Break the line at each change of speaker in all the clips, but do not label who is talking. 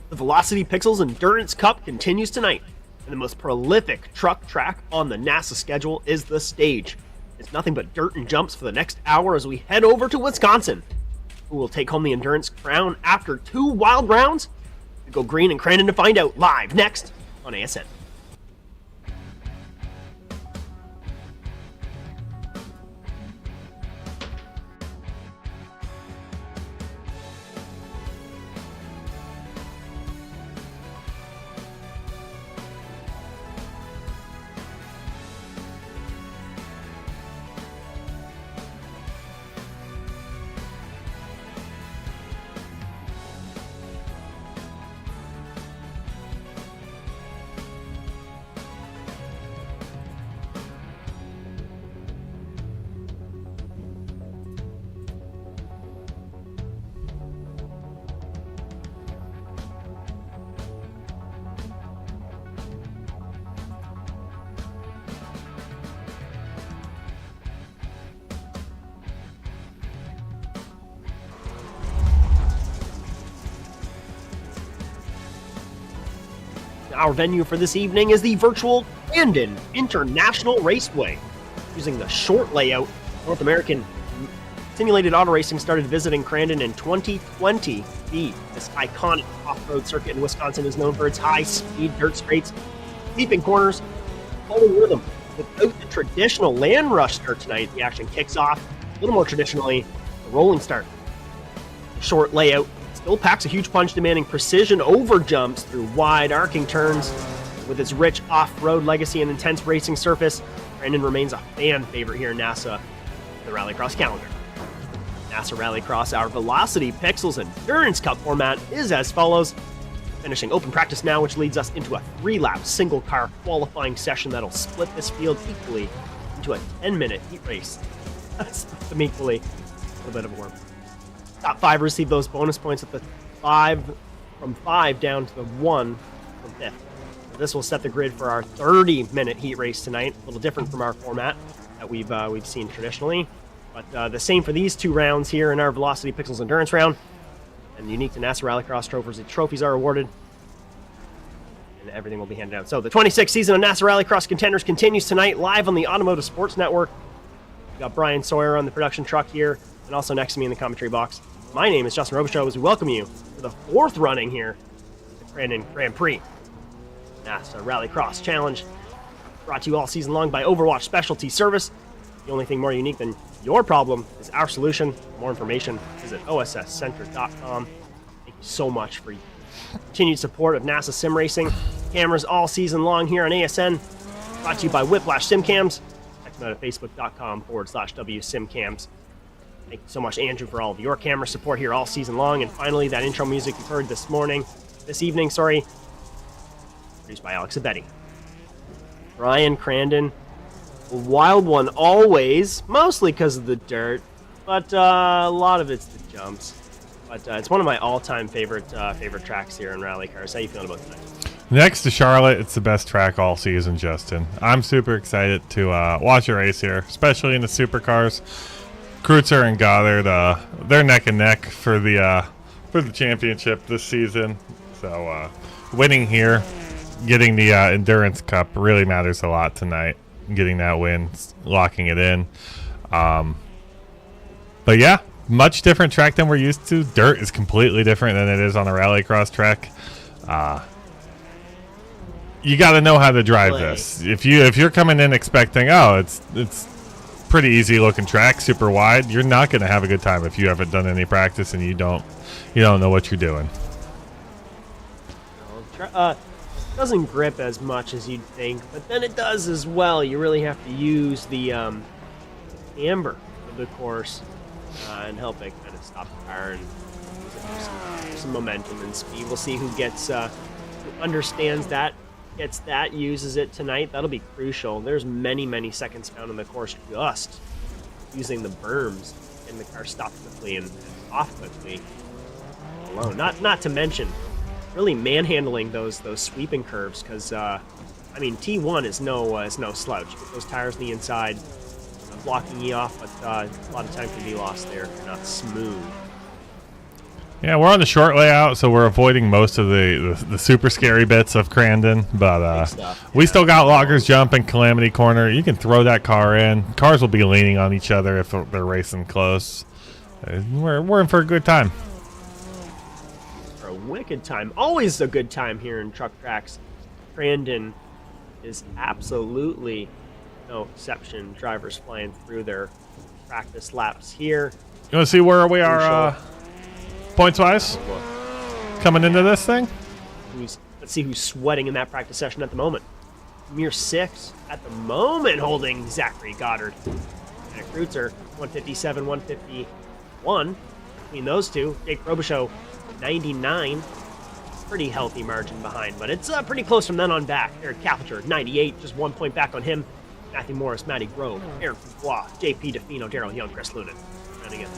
The Velocity Pixels Endurance Cup continues tonight, and the most prolific truck track on the NASA schedule is the stage. It's nothing but dirt and jumps for the next hour as we head over to Wisconsin. Who will take home the endurance crown after 2 wild rounds? We go green and Crandon to find out live next on ASN. Our venue for this evening is the virtual Crandon International Raceway. Using the short layout, North American Simulated Auto Racing started visiting Crandon in 2020. This iconic off-road circuit in Wisconsin is known for its high-speed dirt straights, leaping corners, pulling rhythm. Without the traditional land rush start tonight, the action kicks off a little more traditionally, the rolling start. The short layout still packs a huge punch, demanding precision over jumps through wide arcing turns. With its rich off-road legacy and intense racing surface, Crandon remains a fan favorite here in NASA, the Rallycross calendar. NASA Rallycross, our Velocity Pixels Endurance Cup format is as follows. Finishing open practice now, which leads us into a 3-lap single-car qualifying session that'll split this field equally into a 10-minute heat race. Split them equally. A little bit of a warm. Top 5 receive those bonus points at the 5 down to the 1 from 5th. This will set the grid for our 30-minute heat race tonight. A little different from our format that we've seen traditionally, but the same for these 2 rounds here in our Velocity Pixels Endurance round. And unique to NASA Rallycross trophies are awarded, and everything will be handed out. So the 26th season of NASA Rallycross Contenders continues tonight live on the Automotive Sports Network. We got Brian Sawyer on the production truck here, and also next to me in the commentary box. My name is Justin Robichaud as we welcome you to the 4th running here at the Crandon Grand Prix. NASA Rallycross Challenge, brought to you all season long by Overwatch Specialty Service. The only thing more unique than your problem is our solution. For more information, visit osscenter.com. Thank you so much for your continued support of NASA Sim Racing. Cameras all season long here on ASN. Brought to you by Whiplash SimCams. Check them out at facebook.com/WSimCams. Thank you so much, Andrew, for all of your camera support here all season long. And finally, that intro music you've heard this evening, produced by Alex Abetti. Brian Crandon, a wild one always, mostly because of the dirt, but a lot of it's the jumps. But it's one of my all-time favorite tracks here in rally cars. How you feeling about tonight?
Next to Charlotte, it's the best track all season, Justin. I'm super excited to watch a race here, especially in the supercars. Kreutzer and Goddard, they're neck and neck for the championship this season. So winning here, getting the Endurance Cup really matters a lot tonight. Getting that win, locking it in. But yeah, much different track than we're used to. Dirt is completely different than it is on a Rallycross track. You got to know how to drive this. If you're coming in expecting, oh, it's pretty easy looking track, super wide, you're not going to have a good time if you haven't done any practice and you don't know what you're doing.
Doesn't grip as much as you'd think, but then it does as well. You really have to use the amber of the course and help it kind of stop the car and use it for some momentum and speed. We'll see who understands that, gets that, uses it tonight. That'll be crucial. There's many seconds found on the course just using the berms and the car stopped quickly and off quickly alone. Not to mention really manhandling those sweeping curves, because T1 is no slouch. With those tires on the inside, blocking you off, but a lot of time can be lost there. Not smooth.
Yeah, we're on the short layout, so we're avoiding most of the super scary bits of Crandon. But we still got loggers jump and Calamity Corner. You can throw that car in. Cars will be leaning on each other if they're racing close. We're in for a good time.
For a wicked time. Always a good time here in truck tracks. Crandon is absolutely no exception. Drivers flying through their practice laps here.
You want to see where we are points-wise coming into this thing?
Let's see who's sweating in that practice session at the moment. Mere 6 at the moment, holding Zachary Goddard. And a Kreutzer, 157, 151. Between those two, Jake Robichaux, 99. Pretty healthy margin behind, but it's pretty close from then on back. Eric Kapelter, 98, just 1 point back on him. Matthew Morris, Matty Grove, Aaron Dubois, JP DeFino, Daryl Young, Chris Lunan. Running it.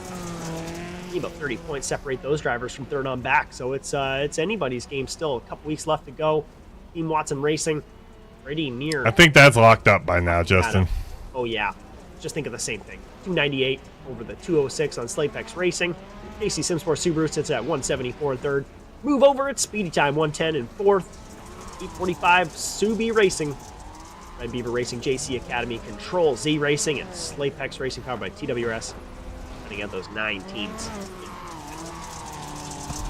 About 30 points separate those drivers from third on back, so it's anybody's game still. A couple weeks left to go. Team Watson Racing, pretty near.
I think that's locked up by now, Justin.
Oh yeah, just think of the same thing. 298 over the 206 on Slapex Racing. JC Simsport Subaru sits at 174 in third. Move over at Speedy Time 110 in fourth. 845 Subi Racing. Red Beaver Racing, JC Academy, Control Z Racing, and Slapex Racing powered by TWRS. Running out those 9 teams.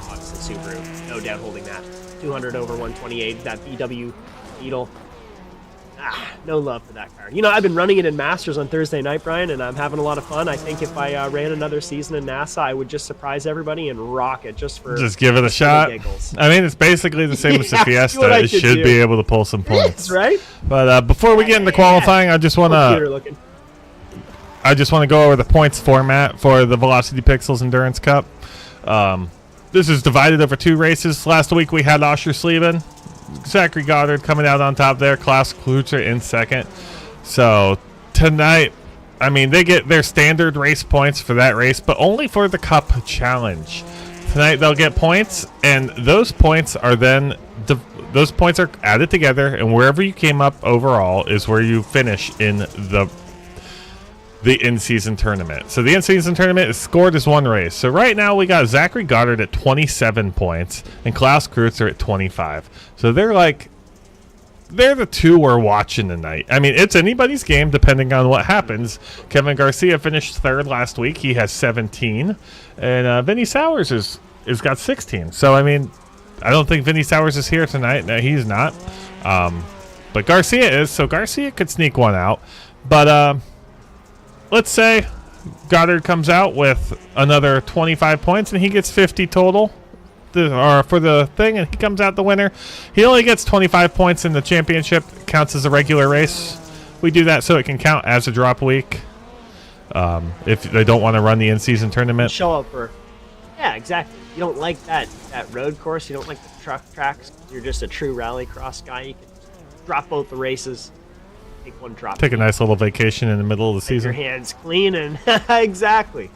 Obviously Subaru, no doubt holding that. 200 over 128, that VW Beetle. No love for that car. You know, I've been running it in Masters on Thursday night, Brian, and I'm having a lot of fun. I think if I ran another season in NASA, I would just surprise everybody and rock it just give
it a shot. I mean, it's basically the same as the Fiesta. It should be able to pull some points,
right?
But before we get into qualifying, I just want to go over the points format for the Velocity Pixels Endurance Cup. This is divided over 2 races. Last week we had Osher Sleben, Zachary Goddard coming out on top there, Klaus Klutzer in second. So tonight, I mean, they get their standard race points for that race, but only for the Cup Challenge. Tonight they'll get points, and those points are then those points are added together, and wherever you came up overall is where you finish in the in-season tournament. So the in-season tournament is scored as one race. So right now we got Zachary Goddard at 27 points and Klaus Kreutzer at 25. So they're the two we're watching tonight. I mean, it's anybody's game depending on what happens. Kevin Garcia finished third last week. He has 17. And Vinny Sowers is got 16. So, I mean, I don't think Vinny Sowers is here tonight. No, he's not. But Garcia is, so Garcia could sneak one out. But, let's say Goddard comes out with another 25 points and he gets 50 total for the thing, and he comes out the winner. He only gets 25 points in the championship. It counts as a regular race. We do that so it can count as a drop week if they don't want to run the in-season tournament.
Show up for, yeah, exactly. You don't like that road course. You don't like the truck tracks. You're just a true rallycross guy. You can drop both the races. Take one drop.
Take a nice little vacation in the middle of the season.
Your hands clean and exactly.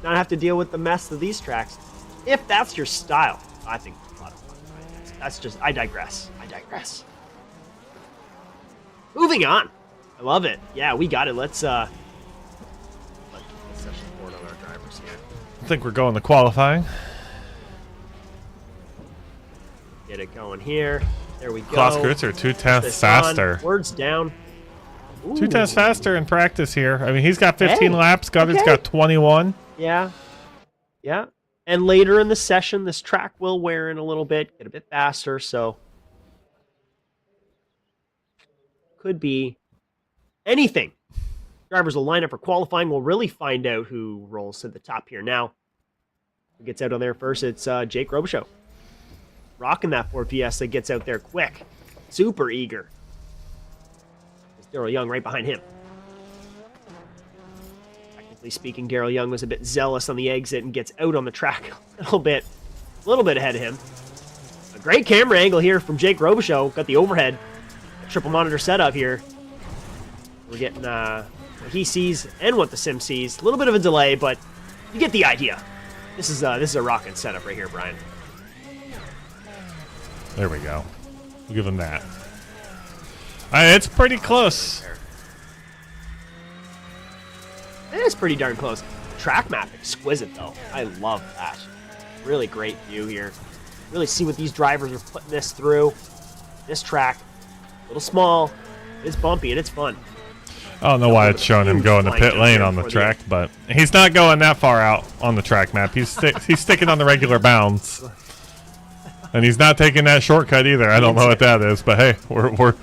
Not have to deal with the mess of these tracks. If that's your style, I think it's a lot of fun. That's just, I digress. Moving on. I love it. Yeah, we got it. Let's session board on our drivers here.
I think we're going to qualifying.
Get it going here. There we go.
Klaus Kreutzer, 2/10 faster.
Words down. Ooh.
2/10 faster in practice here. I mean, he's got 15 laps. Goddard's got 21.
Yeah. And later in the session, this track will wear in a little bit, get a bit faster, so could be anything. Drivers will line up for qualifying. We'll really find out who rolls to the top here now. Who gets out on there first? It's Jake Robichaux. Rocking that Ford Fiesta, gets out there quick. Super eager. It's Daryl Young right behind him. Technically speaking, Daryl Young was a bit zealous on the exit and gets out on the track a little bit ahead of him. A great camera angle here from Jake Robichaux. Got the overhead. Triple monitor setup here. We're getting what he sees and what the sim sees. A little bit of a delay, but you get the idea. This is a rocking setup right here, Brian.
There we go. We'll give him that. It's pretty close.
It is pretty darn close. Track map exquisite though. I love that. Really great view here. Really see what these drivers are putting this through. This track, a little small, it's bumpy, and it's fun.
I don't know why it's showing him going to pit lane on the track, but he's not going that far out on the track map. He's sticking on the regular bounds. And he's not taking that shortcut either. I don't know what that is, but hey, we're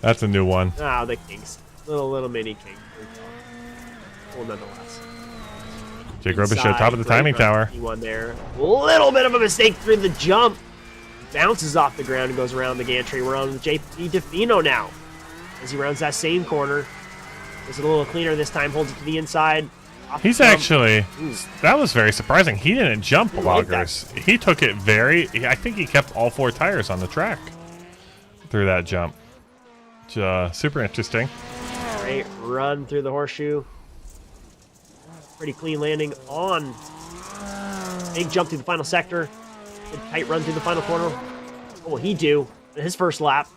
that's a new one.
Ah, the kinks. Little mini kink. Well, nonetheless.
Jake Robichaud, top of the timing tower.
One there. Little bit of a mistake through the jump. Bounces off the ground and goes around the gantry. We're on with JP DeFino now. As he rounds that same corner. Does it a little cleaner this time. Holds it to the inside.
He's actually, that was very surprising. He didn't jump loggers. He took it I think he kept all 4 tires on the track through that jump. Super interesting.
Great run through the horseshoe. Pretty clean landing on. Big jump through the final sector. Good tight run through the final corner. What will he do in his first lap?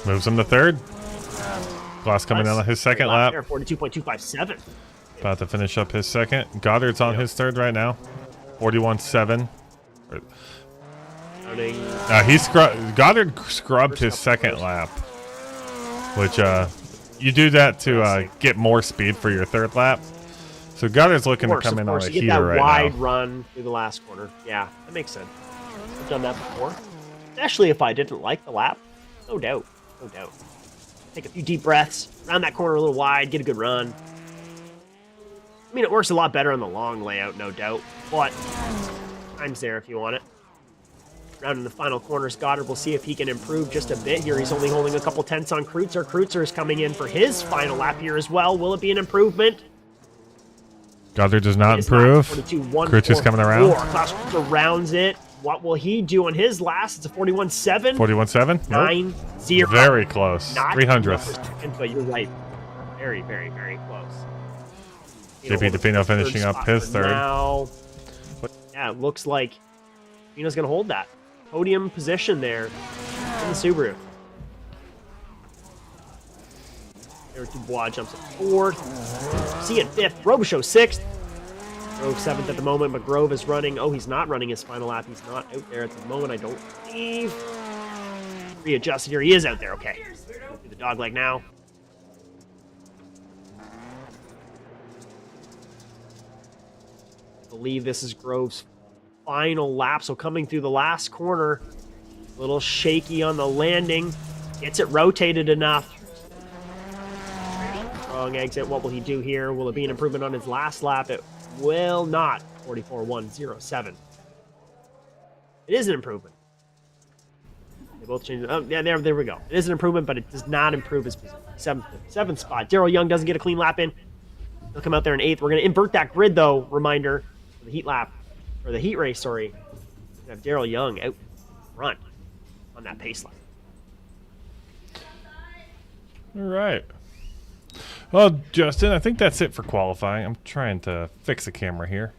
Moves him to 3rd. Glass coming down on his second lap.
42.257.
About to finish up his second. Goddard's on his 3rd right now. 41.7. Goddard scrubbed his second lap, which you do that to get more speed for your 3rd lap. So Goddard's looking to come in on a heater right now.
You get that wide run through the last corner. Yeah, that makes sense. I've done that before, especially if I didn't like the lap. No doubt, no doubt. Take a few deep breaths, round that corner a little wide, get a good run. I mean, it works a lot better on the long layout, no doubt, but time's there if you want it. Rounding the final corners, Goddard will see if he can improve just a bit here. He's only holding a couple tenths on Kreutzer. Kreutzer is coming in for his final lap here as well. Will it be an improvement?
Goddard does not improve. Kreutzer's coming around.
Klaus Kreutzer rounds it. What will he do on his last? It's a 41.7.
41.7?
9-0.
Very close.
Not
300th.
But you're right. Very, very, very close.
JP DeFino finishing up his 3rd.
Now. But yeah, it looks like Fino's going to hold that podium position there in the Subaru. Eric Dubois jumps at 4th. C at 5th. Robichaud 6th. Grove 7th at the moment, but Grove is running. Oh, he's not running his final lap. He's not out there at the moment, I don't believe. Readjusted here. He is out there. Okay. Do the dog leg now. I believe this is Grove's final lap. So coming through the last corner, a little shaky on the landing. Gets it rotated enough. Strong exit. What will he do here? Will it be an improvement on his last lap? It will not. 44.107. It is an improvement. They both changed it. Oh, yeah, there we go. It is an improvement, but it does not improve his position. Seventh spot. Daryl Young doesn't get a clean lap in. He'll come out there in 8th. We're going to invert that grid, though. Reminder for the heat lap, or the heat race, sorry. We have Daryl Young out front on that pace lap.
All right. Well, Justin, I think that's it for qualifying. I'm trying to fix the camera here.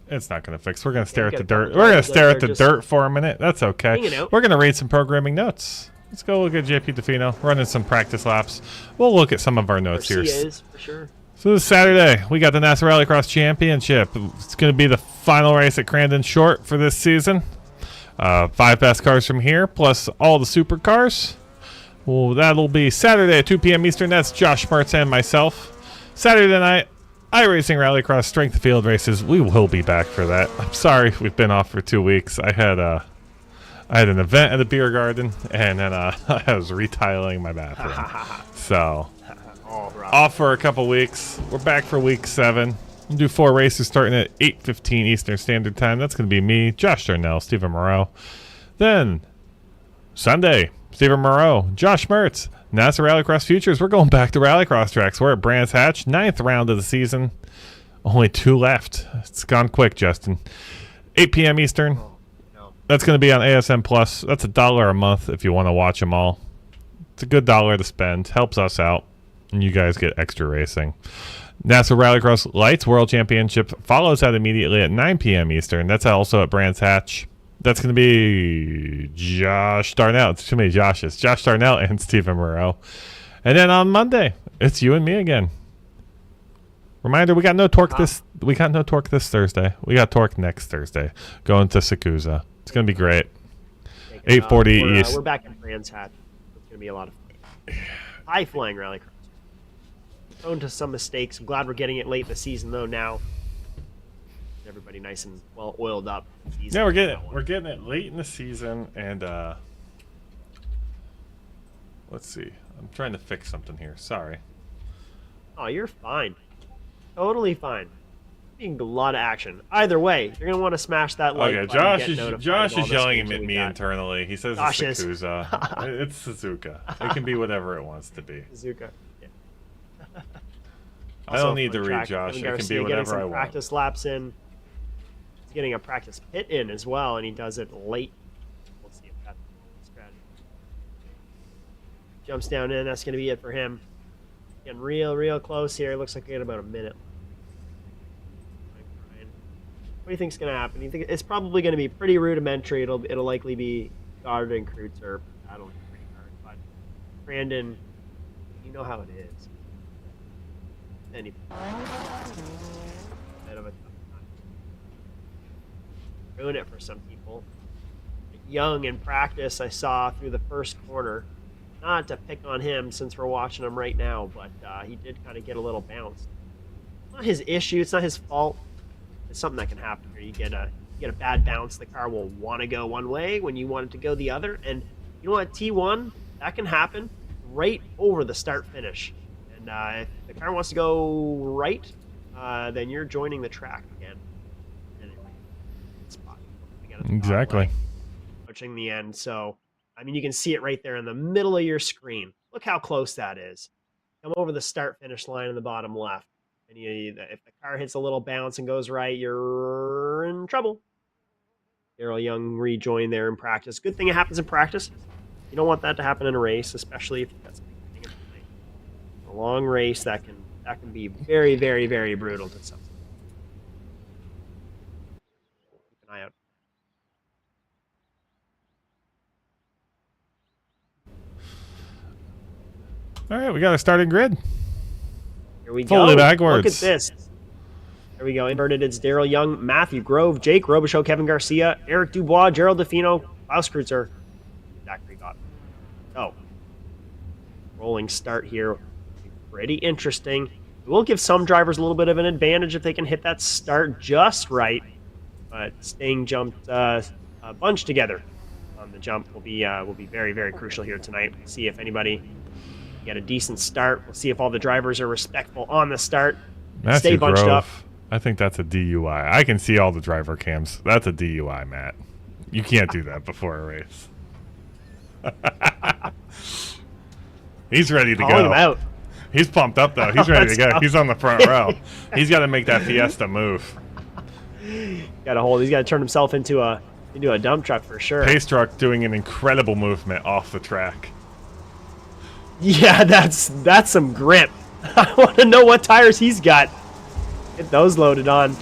It's not going to fix. We're going to stare at the dirt. We're going to stare at the dirt for a minute. That's okay. We're going to read some programming notes. Let's go look at JP DeFino running some practice laps. We'll look at some of our notes here.
For sure.
So this Saturday, we got the NASA Rallycross Championship. It's going to be the final race at Crandon Short for this season. 5 best cars from here, plus all the supercars. Well, that'll be Saturday at 2 p.m. Eastern. That's Josh Schmertz and myself. Saturday night, iRacing Rallycross Strength of Field races. We will be back for that. I'm sorry we've been off for 2 weeks. I had an event at the beer garden, and then I was retiling my bathroom. So, off for a couple weeks. We're back for week 7. We'll do 4 races starting at 8:15 Eastern Standard Time. That's going to be me, Josh Darnell, Stephen Moreau. Then, Sunday, Stephen Moreau, Josh Schmertz, NASA Rallycross Futures. We're going back to Rallycross tracks. We're at Brands Hatch, 9th round of the season. Only 2 left. It's gone quick, Justin. 8 p.m. Eastern. That's going to be on ASM Plus. That's $1 a month if you want to watch them all. It's a good $1 to spend. Helps us out, and you guys get extra racing. NASA Rallycross Lights World Championship follows that immediately at 9 p.m. Eastern. That's also at Brands Hatch. That's going to be Josh Darnell. It's too many Joshes. Josh Darnell and Stephen Moreau. And then on Monday, it's you and me again. Reminder: we got no torque this. We got no torque this Thursday. We got torque next Thursday. Going to Sakusa. It's gonna be great. 8:40 East.
We're back in Brands Hatch. It's gonna be a lot of fun. High flying rallycross. Prone to some mistakes. I'm glad we're getting it late in the season though. Now everybody nice and well oiled up.
Yeah, we're getting it late in the season, and let's see. I'm trying to fix something here. Sorry.
Oh, you're fine. Totally fine. Being a lot of action. Either way, you're gonna want to smash that like.
Okay, Josh is yelling at me internally. He says it's Sakusa. It's Suzuka. It can be whatever it wants to be.
Suzuka. Yeah.
I don't need to read Josh. It can be whatever I want.
Practice laps in. He's getting a practice pit in as well, and he does it late. We'll see if that's a strategy. Jumps down in. That's gonna be it for him. Getting real close here. Looks like we got about a minute. What do you think's gonna happen? You think it's probably gonna be pretty rudimentary? It'll likely be Goddard and Kreutzer battling pretty hard, but Crandon, you know how it is. Anyway, bit of a tough time. Ruin it for some people. Young in practice, I saw through the first corner. Not to pick on him since we're watching him right now, but he did kind of get a little bounced. It's not his issue. It's not his fault. It's something that can happen here. You get a bad bounce. The car will want to go one way when you want it to go the other. And you know what? T1, that can happen right over the start finish. And if the car wants to go right, then you're joining the track again. Anyway, spot.
Exactly.
Approaching the end. So, I mean, you can see it right there in the middle of your screen. Look how close that is. Come over the start finish line in the bottom left. And if the car hits a little bounce and goes right, you're in trouble. Daryl Young rejoined there in practice. Good thing it happens in practice. You don't want that to happen in a race, especially if that's a long race. That can be very brutal to some. Keep an eye out.
All right, we got a starting grid.
Here we
Fully
go.
backwards.
Look at this. There we go. Inverted. It's Daryl Young, Matthew Grove, Jake Robichaux, Kevin Garcia, Eric Dubois, Gerald DeFino, Klaus Kreutzer, Zachary Gott. So, rolling start here. Pretty interesting. It will give some drivers a little bit of an advantage if they can hit that start just right. But staying jumped a bunch together on the jump will be very crucial here tonight. We'll see if anybody get a decent start. We'll see if all the drivers are respectful on the start. Stay bunched up.
I think that's a DUI. I can see all the driver cams. That's a DUI, Matt. You can't do that before a race. He's ready to go.
Him out.
He's pumped up, though. He's ready to go. He's on the front row. He's got to make that Fiesta move.
He's got to turn himself into a dump truck for sure.
Pace truck doing an incredible movement off the track.
Yeah, that's some grip. I want to know what tires he's got. Get those loaded on.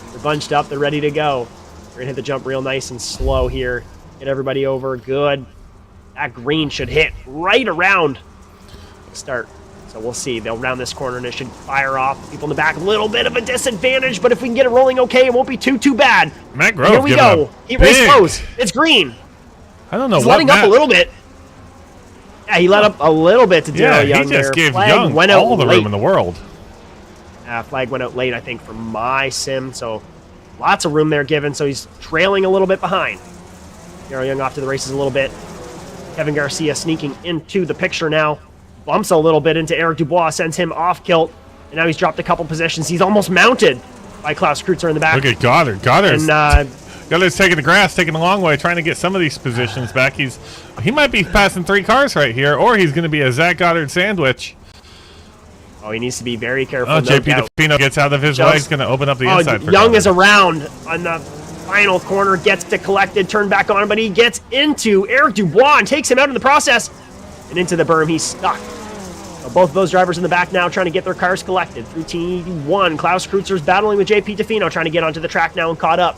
They're bunched up. They're ready to go. We're going to hit the jump real nice and slow here. Get everybody over. Good. That green should hit right around the start. So we'll see. They'll round this corner and it should fire off. People in the back, a little bit of a disadvantage, but if we can get it rolling okay, it won't be too bad.
Matt Grove,
here we go. He raced close. It's green.
I don't know
He's
what
letting up a little bit. Yeah, he let up a little bit to Daryl Young there.
He just gave Young all the room in the world.
Flag went out late, I think, for my sim, so lots of room there given, so he's trailing a little bit behind. Daryl Young off to the races a little bit. Kevin Garcia sneaking into the picture now. Bumps a little bit into Eric Dubois, sends him off kilt, and now he's dropped a couple positions. He's almost mounted by Klaus Kreutzer in the back.
Look at Goddard. Goddard's taking the grass, taking the long way, trying to get some of these positions back. He might be passing 3 cars right here, or he's going to be a Zach Goddard sandwich.
Oh, he needs to be very careful.
Oh, JP DeFino gets out of his way. He's going to open up the inside for
Young
Goddard.
is around on the final corner, gets it collected, turned back on, but he gets into Eric Dubois and takes him out in the process. And into the berm, he's stuck. So both of those drivers in the back now trying to get their cars collected. Through T1, Klaus Kreutzer's battling with JP DeFino, trying to get onto the track now and caught up.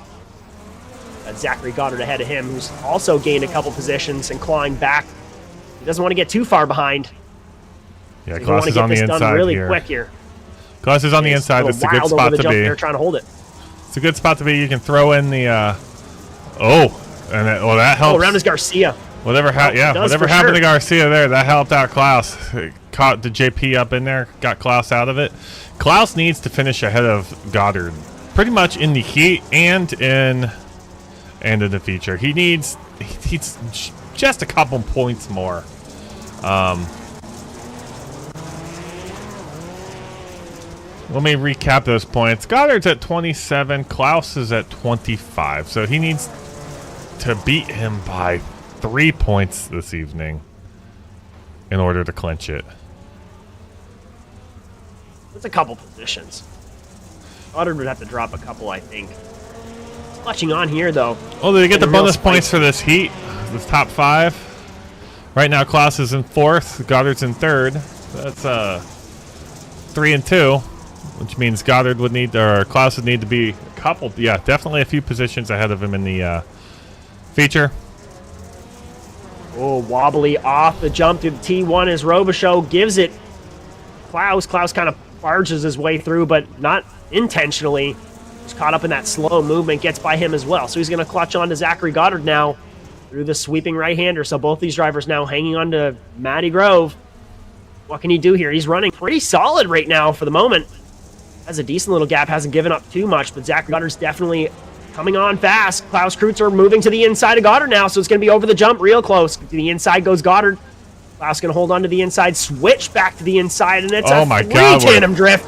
That's Zachary Goddard ahead of him, who's also gained a couple positions and clawing back. He doesn't want to get too far behind.
Yeah, so Klaus is on the inside
really
here.
quick here.
Klaus is on the inside. It's a good spot to be.
They're trying to hold it.
It's a good spot to be. You can throw in the. That helps.
Oh, around is Garcia.
Whatever happened to Garcia there, that helped out Klaus. Caught the JP up in there, got Klaus out of it. Klaus needs to finish ahead of Goddard, pretty much in the heat and in the feature. He needs just a couple points more. Let me recap those points. Goddard's at 27. Klaus is at 25. So he needs to beat him by 3 points this evening in order to clinch it.
It's a couple positions. Goddard would have to drop a couple, I think. Clutching on here, though.
Oh, did they get the bonus points for this heat? This top 5? Right now, Klaus is in 4th. Goddard's in 3rd. That's 3 and 2. Which means Goddard would need, or Klaus would need to be a couple, definitely a few positions ahead of him in the feature.
Oh, wobbly off the jump through the T1 as Robichaux gives it. Klaus kind of barges his way through, but not intentionally. He's caught up in that slow movement, gets by him as well. So he's going to clutch on to Zachary Goddard now through the sweeping right-hander. So both these drivers now hanging on to Matty Grove. What can he do here? He's running pretty solid right now for the moment. Has a decent little gap, hasn't given up too much, but Zach Goddard's definitely coming on fast. Klaus Kreutzer moving to the inside of Goddard now, so it's going to be over the jump real close. To the inside goes Goddard. Klaus going to hold on to the inside, switch back to the inside, and it's tandem drift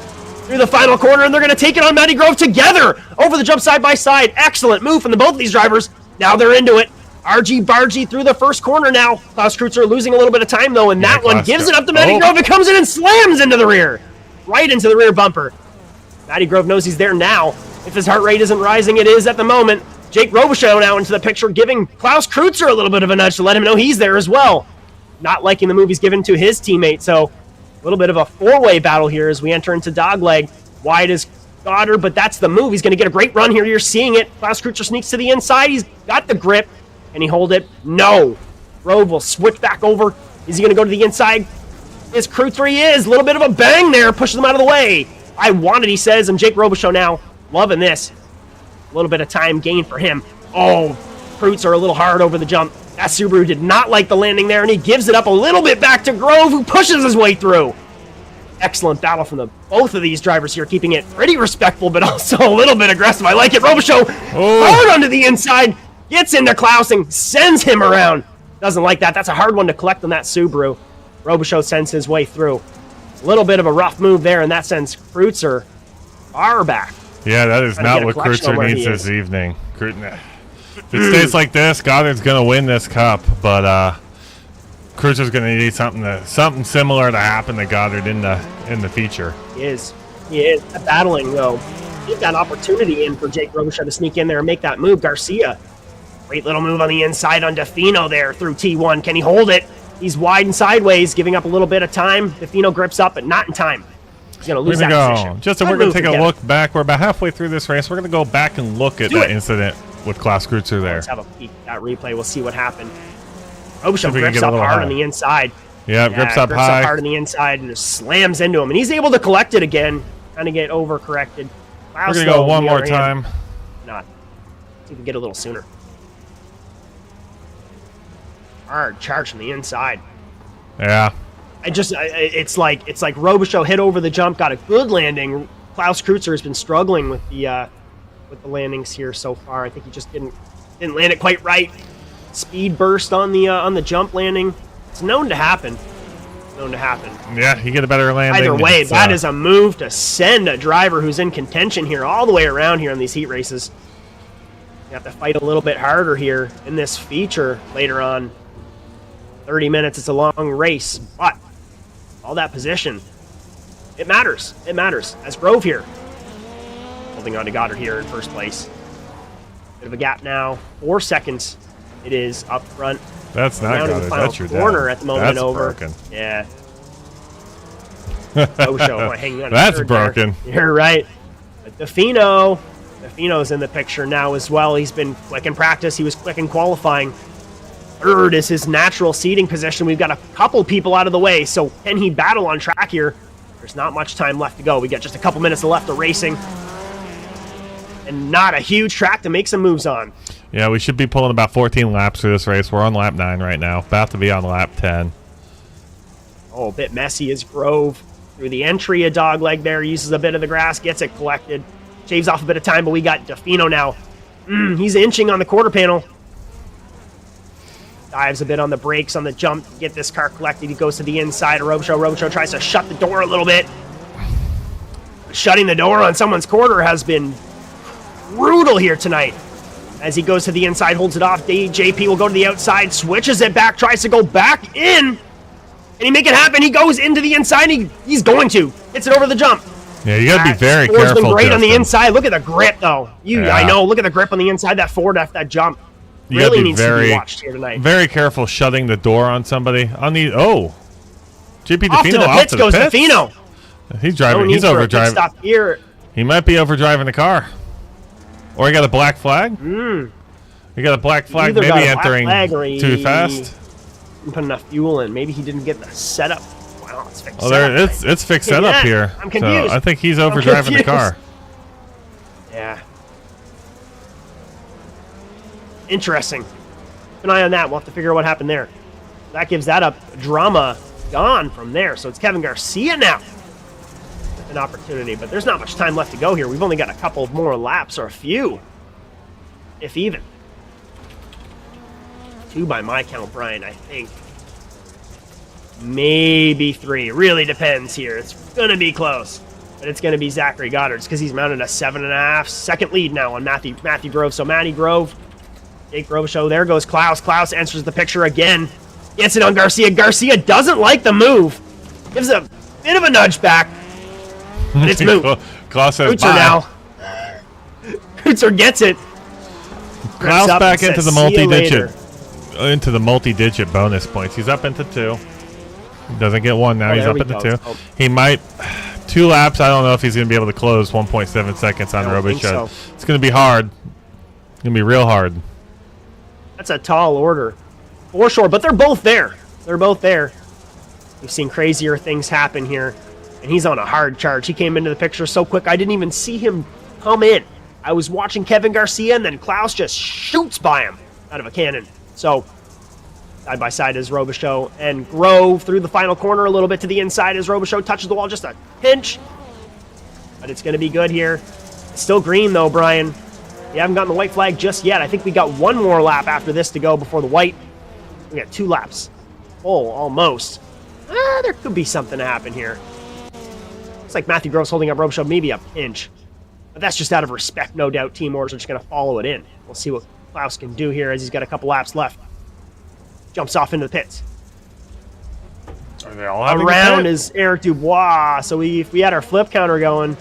through the final corner, and they're going to take it on Matty Grove together over the jump side by side. Excellent move from both of these drivers. Now they're into it. RG Bargy through the first corner now. Klaus Kreutzer losing a little bit of time, though, and that one gives it up to Matty Grove. It comes in and slams into the rear. Right into the rear bumper. Matty Grove knows he's there now. If his heart rate isn't rising, it is at the moment. Jake Robichaux now into the picture, giving Klaus Kreutzer a little bit of a nudge to let him know he's there as well. Not liking the move he's given to his teammate, so a little bit of a four-way battle here as we enter into dogleg. Wide is Goddard, but that's the move. He's going to get a great run here. You're seeing it. Klaus Kreutzer sneaks to the inside. He's got the grip. Can he hold it? No. Grove will switch back over. Is he going to go to the inside? Is Kreutzer? He is. A little bit of a bang there. Pushes him out of the way. I want it, he says. And Jake Robichaux now loving this. A little bit of time gained for him. Oh, Kreutzer a little hard over the jump. That Subaru did not like the landing there, and he gives it up a little bit back to Grove, who pushes his way through. Excellent battle from both of these drivers here, keeping it pretty respectful, but also a little bit aggressive. I like it. Robichaux hard onto the inside, gets into Klaus and sends him around. Doesn't like that. That's a hard one to collect on that Subaru. Robichaux sends his way through. A little bit of a rough move there, and that sends Kreutzer far back.
Yeah, that is not what Kreutzer needs this evening. If it stays like this, Goddard's going to win this cup, but Kreutzer's going to need something similar to happen to Goddard in the feature.
He is battling, though. He's got an opportunity in for Jake Robichaux to sneak in there and make that move. Garcia, great little move on the inside on Defino there through T1. Can he hold it? He's wide and sideways, giving up a little bit of time. Defino grips up, but not in time. He's going to lose that position.
Justin, we're going to take a look back. We're about halfway through this race. We're going to go back and look at that incident with Klaus Kreutzer there.
Let's have a peek at that replay. We'll see what happened. Robichaux grips up hard on the inside.
Yeah, grips up high.
Hard on the inside and just slams into him. And he's able to collect it again. Kind of get overcorrected.
We're going to go one more time.
Not. See if we can get a little sooner. Hard charge from the inside.
Yeah.
It's like Robichaux hit over the jump, got a good landing. Klaus Kreutzer has been struggling with the landings here so far. I think he just didn't land it quite right. Speed burst on the jump landing. It's known to happen.
Yeah, you get a better landing.
Either way, that is a move to send a driver who's in contention here all the way around here in these heat races. You have to fight a little bit harder here in this feature later on. 30 minutes, it's a long race, but all that position, it matters. It matters. As Grove here, holding on to Goddard here in first place. Bit of a gap now. 4 seconds it is up front.
That's not Goddard. That's your
corner at the moment.
That's
over.
Broken.
Yeah. Robichaux hanging on.
That's broken.
There. You're right. But Defino's in the picture now as well. He's been quick in practice. He was quick in qualifying. Third is his natural seating position. We've got a couple people out of the way, so can he battle on track here? There's not much time left to go. We got just a couple minutes left of racing. And not a huge track to make some moves on.
Yeah, we should be pulling about 14 laps through this race. We're on lap 9 right now. About to be on lap 10.
Oh, a bit messy is Grove. Through the entry, a dog leg there. Uses a bit of the grass, gets it collected. Shaves off a bit of time, but we got Defino now. He's inching on the quarter panel. Dives a bit on the brakes on the jump to get this car collected. He goes to the inside of Robichaux. Robichaux tries to shut the door a little bit. Shutting the door on someone's quarter has been brutal here tonight. As he goes to the inside, holds it off. JP will go to the outside, switches it back, tries to go back in. And he make it happen. He goes into the inside. He's going to. Hits it over the jump.
Yeah, you got to be very careful.
Been great
Justin.
on the inside. Look at the grip, though.
Yeah.
I know. Look at the grip on the inside. That forward after that jump.
You
really
be
needs to be watched here tonight.
Very careful shutting the door on somebody. On the JP
off
Defino
to the
off
pits
to the
goes
pits.
Defino.
He's driving.
No need
He's
for a pit
overdriving.
stop here.
He might be overdriving the car. Or he got a black flag. He got a black flag. Maybe entering too fast.
Didn't put enough fuel in. Maybe he didn't get the setup. Wow, it's fixed.
Oh, there it's fixed setup here.
I'm confused.
So I think he's overdriving the car.
Yeah. Interesting. Keep an eye on that. We'll have to figure out what happened there. That gives that up. Drama gone from there. So it's Kevin Garcia now. An opportunity, but there's not much time left to go here. We've only got a couple more laps, or a few, if even. 2 by my count, Brian, I think. Maybe 3. Really depends here. It's going to be close. But it's going to be Zachary Goddard's because he's mounted a 7.5 second lead now on Matthew Grove. So Matty Grove, Jake Grove show. There goes Klaus. Klaus enters the picture again. Gets it on Garcia. Garcia doesn't like the move. Gives a bit of a nudge back. But it's moved.
Klaus says
Kreutzer now. Kreutzer gets it.
Klaus back into the multi-digit bonus points. He's up into 2. Doesn't get 1 now. He's up into 2.
Oh.
He might 2 laps. I don't know if he's going to be able to close 1.7 seconds on Robichaux.
So.
It's going to be hard. It's going to be real hard.
That's a tall order. For sure, but they're both there. They're both there. We've seen crazier things happen here. And he's on a hard charge. He came into the picture so quick, I didn't even see him come in. I was watching Kevin Garcia, and then Klaus just shoots by him out of a cannon. So, side by side is Robichaux and Grove through the final corner a little bit to the inside as Robichaux touches the wall, just a pinch. But it's going to be good here. It's still green, though, Brian. We haven't gotten the white flag just yet. I think we got 1 more lap after this to go before the white. We got 2 laps. Oh, almost. There could be something to happen here. Looks like Matthew Grove's holding up Robichaux, maybe a pinch. But that's just out of respect, no doubt. Team orders are just going to follow it in. We'll see what Klaus can do here as he's got a couple laps left. Jumps off into the pits.
Are they all having
around is Eric Dubois. So if we had our flip counter going,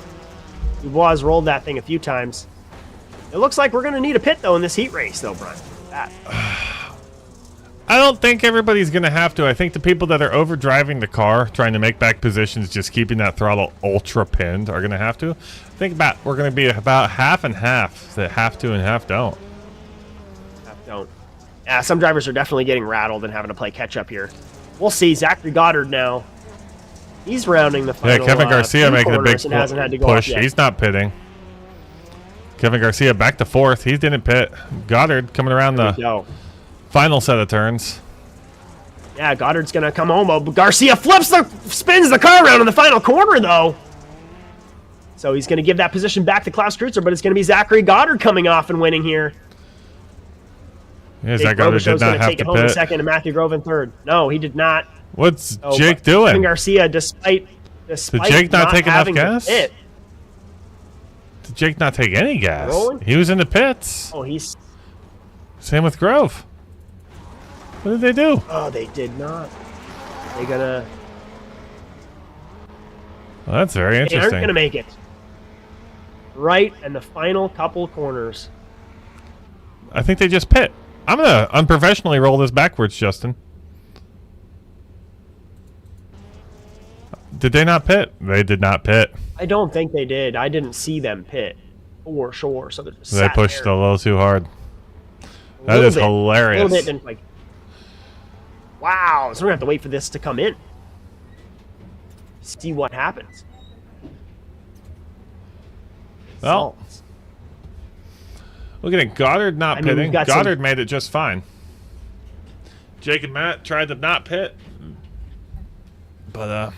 Dubois has rolled that thing a few times. It looks like we're going to need a pit, though, in this heat race, though, Brian.
I don't think everybody's going to have to. I think the people that are overdriving the car, trying to make back positions, just keeping that throttle ultra pinned, are going to have to. I think we're going to be about half and half that have to and half don't.
Half don't. Yeah, some drivers are definitely getting rattled and having to play catch up here. We'll see. Zachary Goddard now. He's rounding the final.
Yeah, Kevin Garcia making a big
hasn't had to go
push.
Yet.
He's not pitting. Kevin Garcia back to 4th. He didn't pit. Goddard coming around the final set of turns.
Yeah, Goddard's going to come home. But Garcia spins the car around in the final corner, though. So he's going to give that position back to Klaus Kreutzer, but it's going to be Zachary Goddard coming off and winning here.
Yeah, Zach Goddard did not have
take
to
it home
pit.
in second, and Matthew Grove in third. No, he did not.
What's Jake doing?
Kevin Garcia, despite
did Jake not take enough
having
gas?
to pit.
Did Jake not take any gas?
Rolling?
He was in the pits.
Oh, he's...
Same with Grove. What did they do?
Oh, they did not. They're gonna...
Well, that's very interesting.
They aren't gonna make it. Right in the final couple corners.
I think they just pit. I'm gonna unprofessionally roll this backwards, Justin. Did they not pit? They did not pit.
I don't think they did. I didn't see them pit. For sure. So they're just
They pushed
there.
a little too hard. That is hilarious.
A little bit, didn't like... Wow. So we're going to have to wait for this to come in. see what happens.
Well, look at it. Goddard not pitting. Goddard made it just fine. Jake and Matt tried to not pit. But,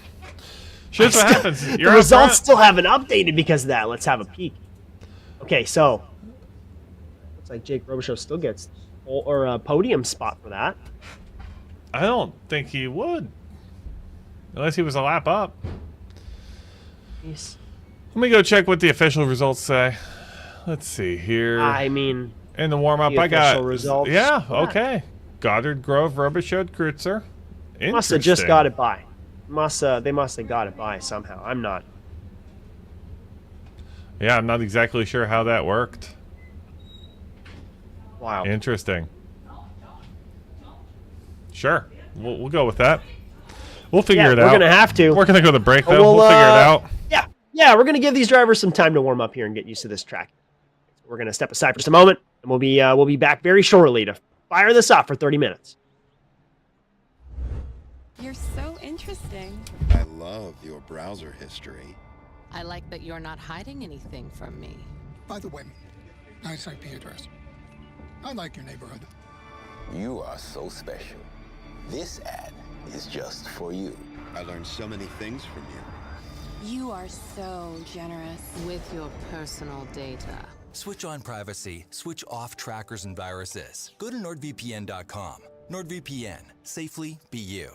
here's what happens.
The results still haven't updated because of that. Let's have a peek. Okay, so looks like Jake Robichaux still gets a podium spot for that.
I don't think he would. Unless he was a lap up.
Jeez.
Let me go check what the official results say. Let's see here.
I mean,
in the warm-up, I got
results.
Yeah, okay. Goddard, Grove, Robichaux, Kreutzer.
Must have just got it by. They must have got it by somehow. I'm not.
Yeah, I'm not exactly sure how that worked.
Wow.
Interesting. Sure, we'll go with that. We'll figure it out.
We're gonna have to.
We're gonna go to break though. We'll figure it out.
Yeah, we're gonna give these drivers some time to warm up here and get used to this track. We're gonna step aside for just a moment, and we'll be back very shortly to fire this up for 30 minutes.
You're so interesting.
I love your browser history.
I like that you're not hiding anything from me.
By the way, nice IP address. I like your neighborhood.
You are so special. This ad is just for you.
I learned so many things from you.
You are so generous with your personal data.
Switch on privacy, switch off trackers and viruses. Go to nordvpn.com. NordVPN. Safely be you.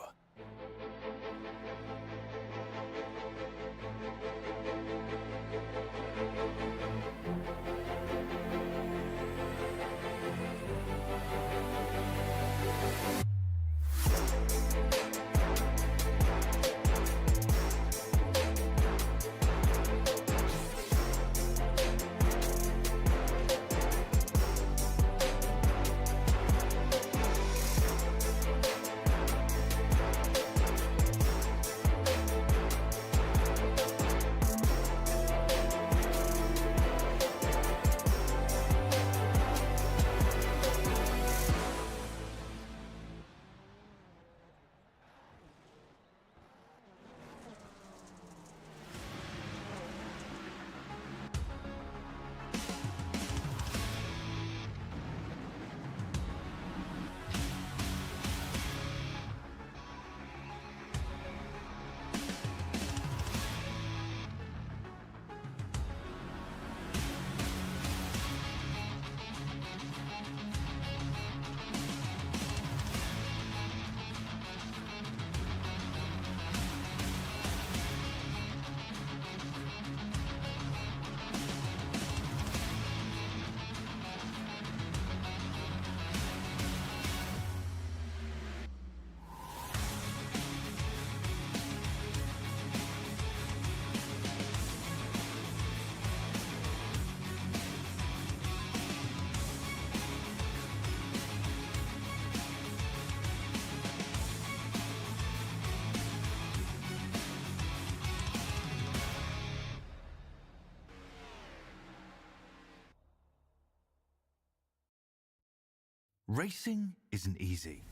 Racing isn't easy,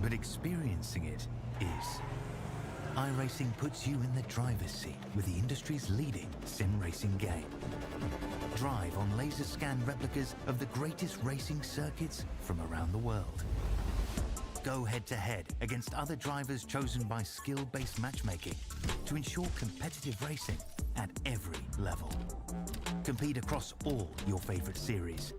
but experiencing it is. iRacing puts you in the driver's seat with the industry's leading sim racing game. Drive on laser scan replicas of the greatest racing circuits from around the world. Go head-to-head against other drivers chosen by skill-based matchmaking to ensure competitive racing at every level. Compete across all your favorite series.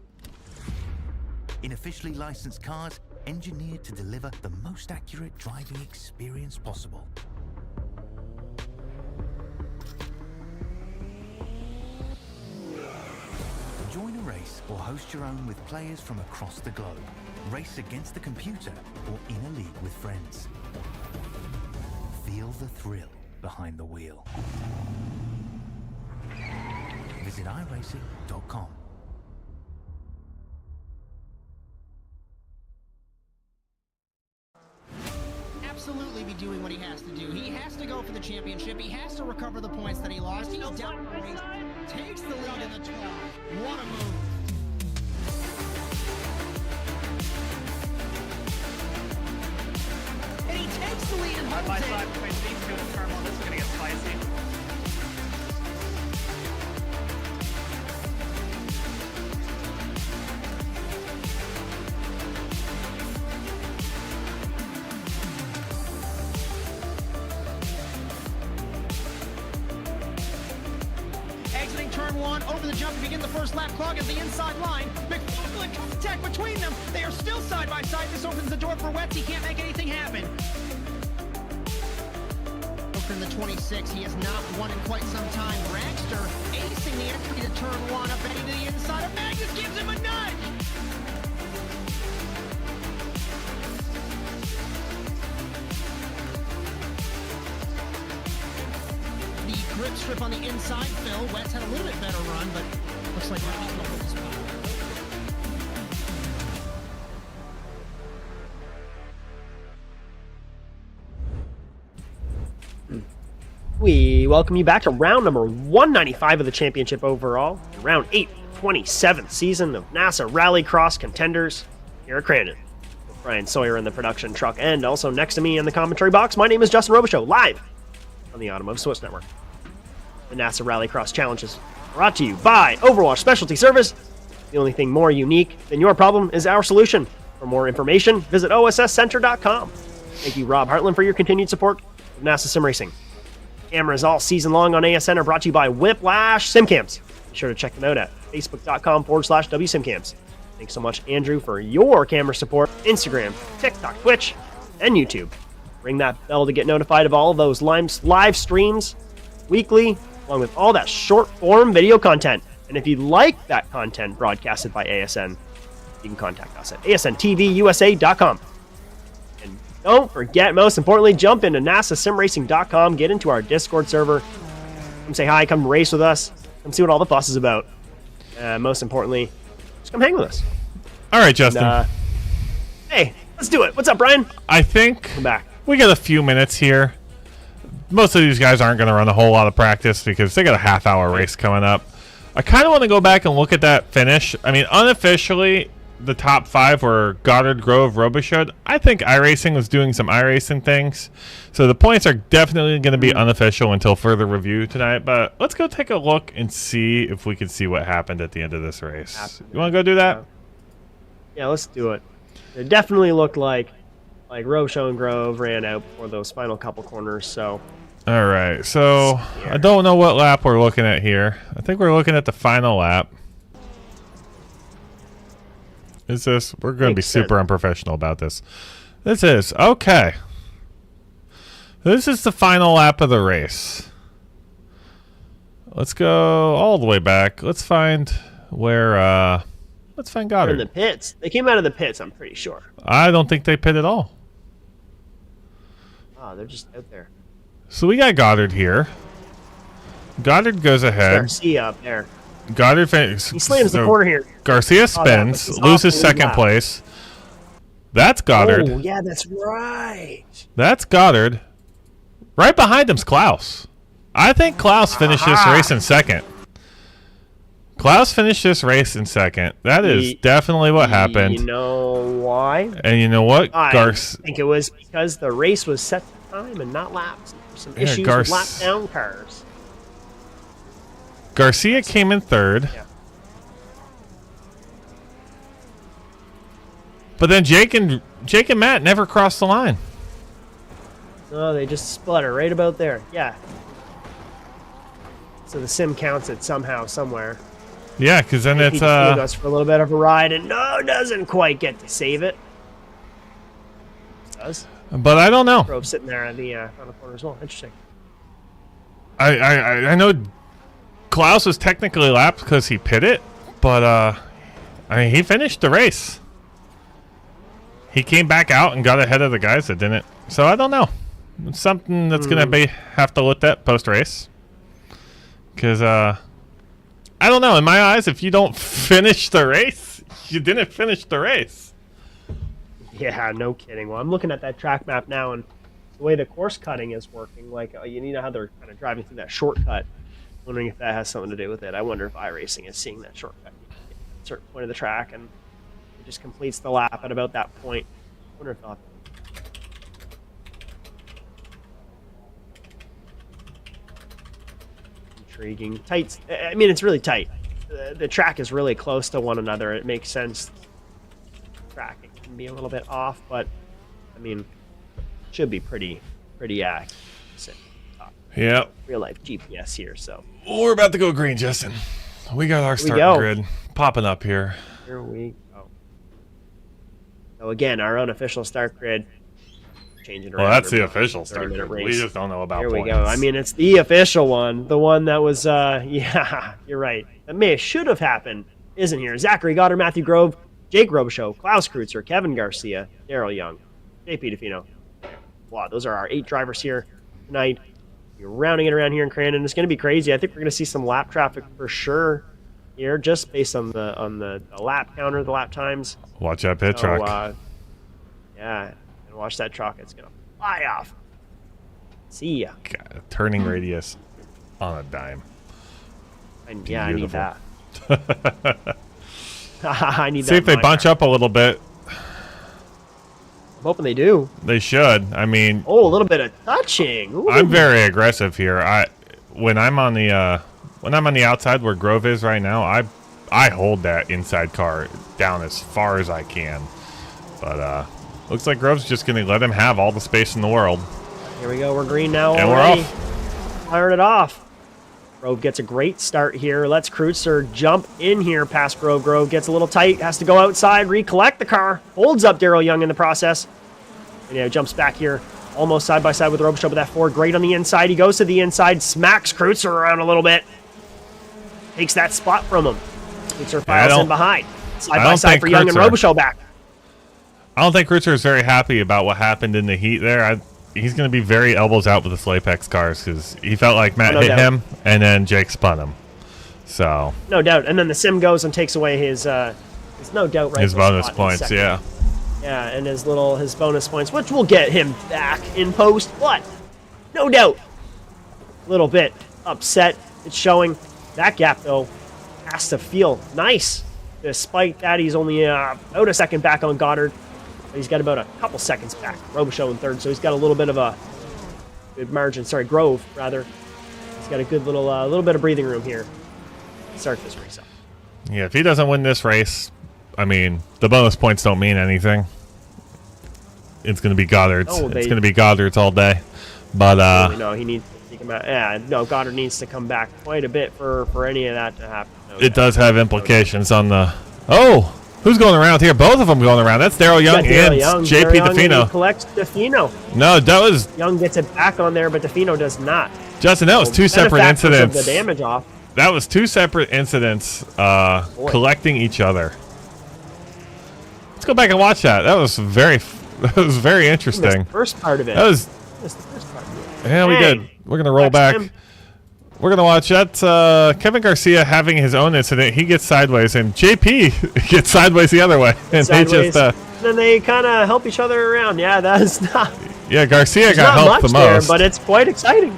In officially licensed cars, engineered to deliver the most accurate driving experience possible. Join a race or host your own with players from across the globe. Race against the computer or in a league with friends. Feel the thrill behind the wheel. Visit iRacing.com.
Absolutely be doing what he has to do. He has to go for the championship. He has to recover the points that he lost. He's down the race, takes the lead in the 12. What a move. And he takes the lead and holds it.
with turn one. This is gonna get spicy.
Exiting turn one, over the jump to begin the first lap, clog at the inside line. McFarland contact between them. They are still side by side. This opens the door for Wetz. He can't make anything happen. From the 26, he has not won in quite some time. Dragster acing the entry to turn one, up and into the inside of Magnus, gives him a nudge. The grip strip on the inside, Phil. Wetz had a little bit better run, but looks like Magnus will hold his power.
We welcome you back to round number 195 of the championship overall, round 8, 27th season of NASA Rallycross Contenders here at Crandon. With Brian Sawyer in the production truck, and also next to me in the commentary box, my name is Justin Robichaux, live on the Automotive Swiss Network. The NASA Rallycross Challenge is brought to you by Overwash Specialty Service. The only thing more unique than your problem is our solution. For more information, visit osscenter.com. Thank you, Rob Hartland, for your continued support of NASA Sim Racing. Cameras all season long on ASN are brought to you by Whiplash SimCams. Be sure to check them out at facebook.com/WSimCams. Thanks so much, Andrew, for your camera support. Instagram, TikTok, Twitch, and YouTube. Ring that bell to get notified of all of those live streams weekly, along with all that short-form video content. And if you like that content broadcasted by ASN, you can contact us at asnTVUSA.com. And don't forget, most importantly, jump into NASASimRacing.com, get into our Discord server, come say hi, come race with us, come see what all the fuss is about. Most importantly, just come hang with us.
All right, Justin.
And, hey, let's do it. What's up, Brian?
I think
Come back.
we got a few minutes here. Most of these guys aren't going to run a whole lot of practice because they got a half-hour race coming up. I kind of want to go back and look at that finish. I mean, unofficially, the top 5 were Goddard, Grove, Robichaud. I think iRacing was doing some iRacing things. So the points are definitely going to be unofficial until further review tonight. But let's go take a look and see if we can see what happened at the end of this race. You want to go do that?
Yeah, let's do it. It definitely looked like Robichaud and Grove ran out before those final couple corners, so...
All right, so I don't know what lap we're looking at here. I think we're looking at the final lap. Is this? We're going to be super unprofessional about this. This is. Okay. This is the final lap of the race. Let's go all the way back. Let's find where, let's find Goddard.
In the pits. They came out of the pits, I'm pretty sure.
I don't think they pit at all.
Oh, they're just out there.
So we got Goddard here. Goddard goes ahead.
Garcia up there.
Goddard
He slams the corner here.
Garcia spins, loses second place. That's Goddard.
Oh, yeah, that's right.
That's Goddard. Right behind him's Klaus. I think Klaus finished this race in second. Klaus finished this race in second. That is definitely what happened.
You know why?
And you know what?
I think it was because the race was set to time and not laps. Some issues with lap down cars.
Garcia came in third.
Yeah.
But then Jake and Matt never crossed the line.
No, they just sputter right about there. Yeah. So the sim counts it somehow, somewhere.
Yeah, because then
he
it's
just gave us for a little bit of a ride, and doesn't quite get to save it. Does.
But I don't know.
Grove sitting there on the corner as well. Interesting.
I know Klaus was technically lapped because he pitted, but I mean, he finished the race. He came back out and got ahead of the guys that didn't. So I don't know. It's something that's gonna have to look at post race. Because I don't know. In my eyes, if you don't finish the race, you didn't finish the race.
Yeah, no kidding. Well, I'm looking at that track map now, and the way the course cutting is working, like you know how they're kind of driving through that shortcut. Wondering if that has something to do with it. I wonder if iRacing is seeing that shortcut at a certain point of the track, and it just completes the lap at about that point. I wonder if they'll intriguing. Tight. I mean, it's really tight. The track is really close to one another. It makes sense. Tracking can be a little bit off, but I mean, should be pretty accurate.
Yep.
Real life GPS here, so.
We're about to go green, Justin. We got our starting grid popping up here.
Here we go. So again, our unofficial start grid. Changing around.
Well, that's the official start grid. We just don't know about points.
Here we go. I mean, it's the official one. The one that was, yeah, you're right. That should have happened. Isn't here. Zachary Goddard, Matthew Grove, Jake Robichaux, Klaus Kreutzer, Kevin Garcia, Daryl Young, JP DeFino. Wow, those are our 8 drivers here tonight. You're rounding it around here in Crandon. It's going to be crazy. I think we're going to see some lap traffic for sure here, just based on the lap counter, the lap times.
Watch that pit truck.
Yeah, and watch that truck. It's going to fly off. See ya.
God, turning radius on a dime.
Yeah, I need that. I need that.
See if they bunch up a little bit.
I'm hoping they do.
They should. I mean,
a little bit of touching. Ooh.
I'm very aggressive here. When I'm on the outside where Grove is right now, I hold that inside car down as far as I can. But looks like Grove's just going to let him have all the space in the world.
Here we go. We're green now.
And
already.
we're off.
Firing it off. Grove gets a great start here. Let's Kreutzer jump in here past Grove. Grove gets a little tight, has to go outside, recollect the car, holds up Daryl Young in the process. And jumps back here, almost side by side with Robichaux, but that Ford great on the inside. He goes to the inside, smacks Kreutzer around a little bit, takes that spot from him. Kreutzer files in behind, side by side for Young and Robichaux back.
I don't think Kreutzer is very happy about what happened in the heat there. He's going to be very elbows out with the Slapex cars because he felt like Matt hit him and then Jake spun him. So
no doubt. And then the sim goes and takes away his no doubt right.
His bonus points, yeah.
Yeah, and his bonus points, which will get him back in post, but no doubt. A little bit upset. It's showing. That gap though has to feel nice. Despite that, he's only about a second back on Goddard. He's got about a couple seconds back. Robichaux in third, so he's got a little bit of a good margin. Sorry, Grove, rather. He's got a good little bit of breathing room here to start this race up.
Yeah, if he doesn't win this race, I mean, the bonus points don't mean anything. It's going to be Goddard's. It's going to be Goddard's all day. But
no, he needs to come back. Yeah, no, Goddard needs to come back quite a bit for any of that to happen.
It does have implications on the... Oh! Who's going around here? Both of them going around. That's Daryl Young and JP DeFino.
He collects DeFino.
No, that was...
Young gets it back on there, but DeFino does not.
Justin, that was two separate incidents.
The damage off.
That was two separate incidents collecting each other. Let's go back and watch that. That was very interesting.
The first part of it.
That was...
The first part of it.
Yeah, we did. We're going to roll back. We're going to watch that. Kevin Garcia having his own incident. He gets sideways, and JP gets sideways the other way. And
sideways, they just... then they kind of help each other around. Yeah, that is not...
Yeah, Garcia got helped the most.
There, but it's quite exciting.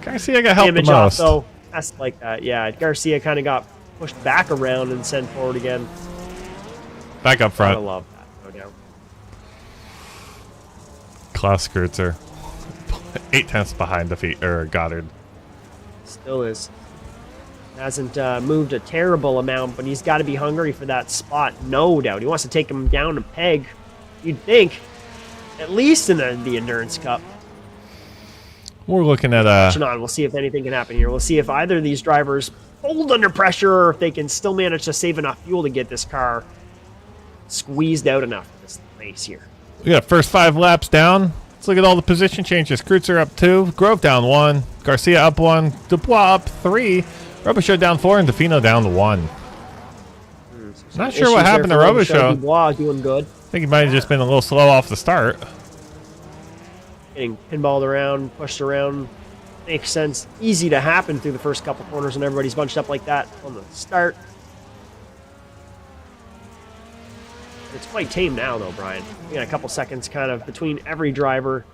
Garcia got helped the most.
Off, so that's like that. Yeah, Garcia kind of got pushed back around and sent forward again.
Back up front.
I love that, no doubt.
Klaus Kreutzer. 8 tenths behind Goddard.
Still is. Hasn't moved a terrible amount, but he's got to be hungry for that spot, no doubt. He wants to take him down a peg, you'd think, at least in the Endurance Cup.
We're looking at...
We'll see if anything can happen here. We'll see if either of these drivers hold under pressure or if they can still manage to save enough fuel to get this car squeezed out enough for this race here.
We got first 5 laps down. Let's look at all the position changes. Kreutzer up 2, Grove down 1, Garcia up 1, Dubois up 3, Robichaux down 4, and DeFino down to 1. Not sure what happened to Robichaux.
Dubois doing good.
I think he might have just been a little slow off the start.
Getting pinballed around, pushed around. Makes sense. Easy to happen through the first couple corners when everybody's bunched up like that on the start. It's quite tame now, though, Brian. We got a couple seconds kind of between every driver.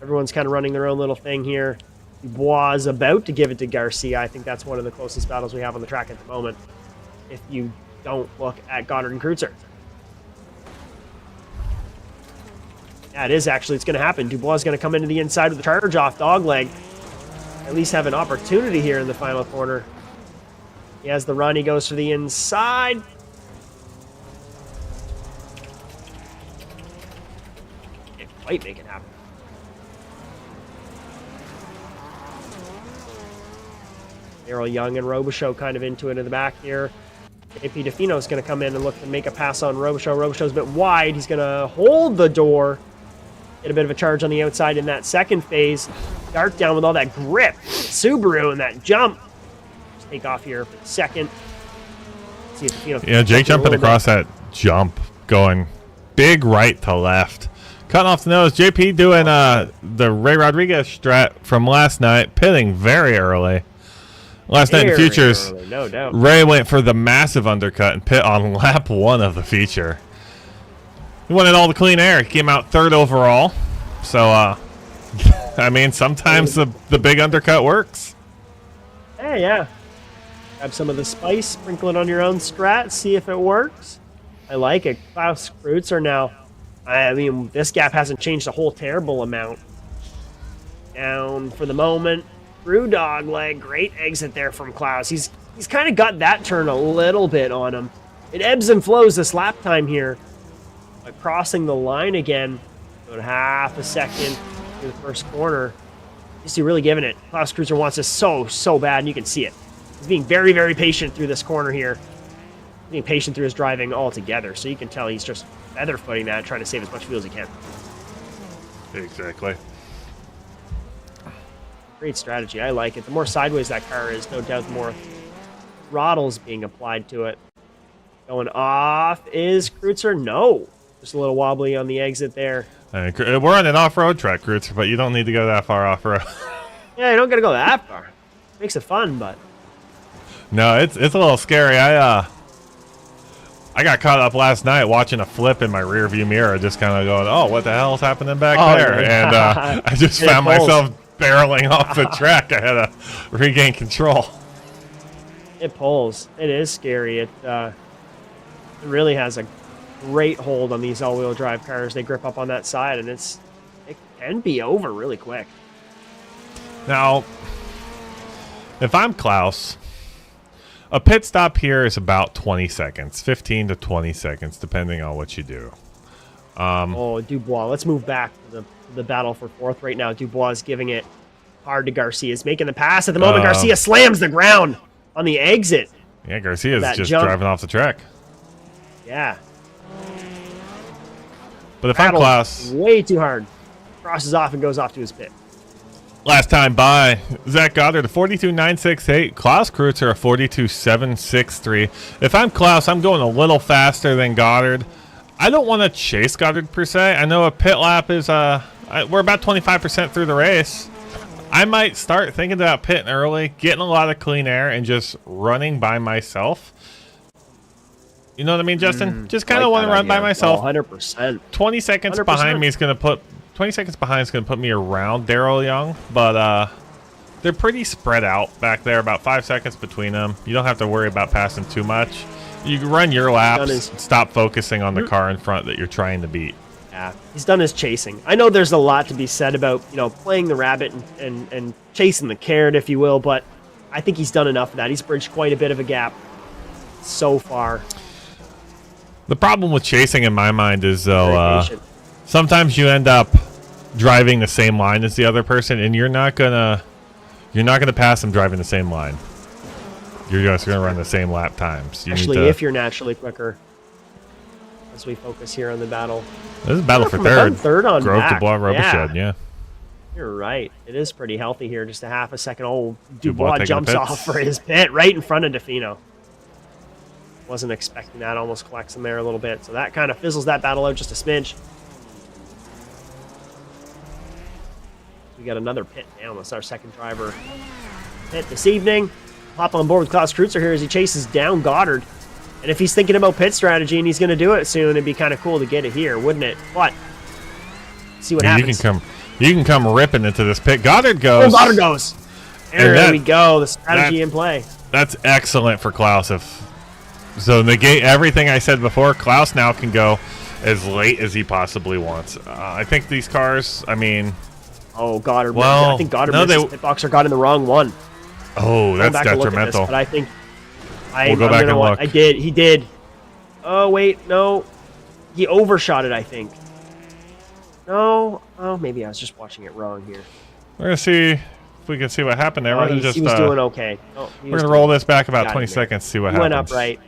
Everyone's kind of running their own little thing here. Dubois is about to give it to Garcia. I think that's one of the closest battles we have on the track at the moment. If you don't look at Goddard and Kreutzer. Yeah, it is actually. It's going to happen. Dubois is going to come into the inside with the charge off dogleg. at least have an opportunity here in the final corner. He has the run. He goes for the inside. Can't quite make it happen. Daryl Young and Robichaux kind of into it in the back here. AP DeFino is going to come in and look to make a pass on Robichaux. Robichaux's a bit wide. He's going to hold the door. Get a bit of a charge on the outside in that second phase. Dart down with all that grip. Subaru and that jump. Just take off here for the second. See if DeFino
Yeah, Jake jumping across that jump, going big right to left. Cutting off the nose. JP doing the Ray Rodriguez strat from last night, pitting very early. Last night in the Futures,
early, no doubt.
Ray went for the massive undercut and pit on lap 1 of the feature. He wanted all the clean air. He came out 3rd overall. So, I mean, sometimes the big undercut works.
Hey, yeah. Grab some of the spice, sprinkle it on your own strat, see if it works. I like it. Klaus Kreutzer now. I mean, this gap hasn't changed a whole terrible amount. Down for the moment. Through dog leg, great exit there from Klaus. He's kind of got that turn a little bit on him. It ebbs and flows this lap time here. But crossing the line again, about half a second through the first corner. Is he really giving it? Klaus Kreutzer wants this so bad, and you can see it. He's being very, very patient through this corner here. Being patient through his driving altogether, so you can tell he's just feather footing that, trying to save as much fuel as he can.
Exactly.
Great strategy. I like it. The more sideways that car is, no doubt, the more throttle's being applied to it. Going off is Kreutzer. No. Just a little wobbly on the exit there.
We're on an off-road track, Kreutzer, but you don't need to go that far off-road.
Yeah, you don't got to go that far. Makes it fun, but...
No, it's a little scary. I got caught up last night watching a flip in my rear view mirror, just kind of going, oh, what the hell's happening back there?
Yeah.
And I just found myself barreling off the track. I had to regain control.
It pulls. It is scary. It really has a great hold on these all-wheel drive cars. They grip up on that side, and it can be over really quick.
Now, if I'm Klaus, a pit stop here is about 20 seconds, 15 to 20 seconds, depending on what you do.
Dubois. Let's move back to the battle for 4th right now. Dubois is giving it hard to Garcia. He's making the pass at the moment. Garcia slams the ground on the exit.
Yeah, Garcia's just driving off the track.
Yeah.
But if I'm Klaus,
way too hard. Crosses off and goes off to his pit.
Last time by Zach Goddard, a 42.968. Klaus Kreutzer, a 42.763. If I'm Klaus, I'm going a little faster than Goddard. I don't want to chase Goddard per se. I know a pit lap is we're about 25% through the race. I might start thinking about pitting early, getting a lot of clean air, and just running by myself. You know what I mean, Justin? Just kind of want to run by myself.
100%.
20 seconds
100%.
behind me is going to put 20 seconds behind is going to put me around Daryl Young, but they're pretty spread out back there. About 5 seconds between them. You don't have to worry about passing too much. You can run your laps, stop focusing on the car in front that you're trying to beat.
Yeah, he's done his chasing. I know there's a lot to be said about, playing the rabbit and chasing the carrot, if you will, but I think he's done enough of that. He's bridged quite a bit of a gap so far.
The problem with chasing in my mind is, though, sometimes you end up driving the same line as the other person, and you're not gonna pass them driving the same line. You're just gonna run the same lap times.
Especially if you're naturally quicker. As we focus here on the battle.
This is battle for third.
Third on
Grove
back.
to Bois Robichaux, yeah.
You're right. It is pretty healthy here. Just a half a second. Oh, Dubois jumps off for his pit right in front of DeFino. Wasn't expecting that. Almost collects him there a little bit. So that kind of fizzles that battle out just a smidge. We got another pit now. That's our second driver pit this evening. Hop on board with Klaus Kreutzer here as he chases down Goddard. And if he's thinking about pit strategy and he's going to do it soon, it'd be kind of cool to get it here, wouldn't it? But see what happens.
You can come ripping into this pit. Goddard goes.
Oh, Goddard goes. There we go. The strategy in play.
That's excellent for Klaus. So negate everything I said before. Klaus now can go as late as he possibly wants. I think these cars,
Oh, Goddard.
Well,
I think Goddard
no,
missed his hitbox or got in the wrong one.
Oh, that's
back to look at this,
detrimental.
but I think
We'll go back and look.
I did. He did. Oh, wait. No. He overshot it, I think. No. Oh, maybe I was just watching it wrong here.
We're going to see if we can see what happened there.
Oh, he was doing okay. Oh,
we're going to roll this back about 20 seconds, see what happens.
Went up right.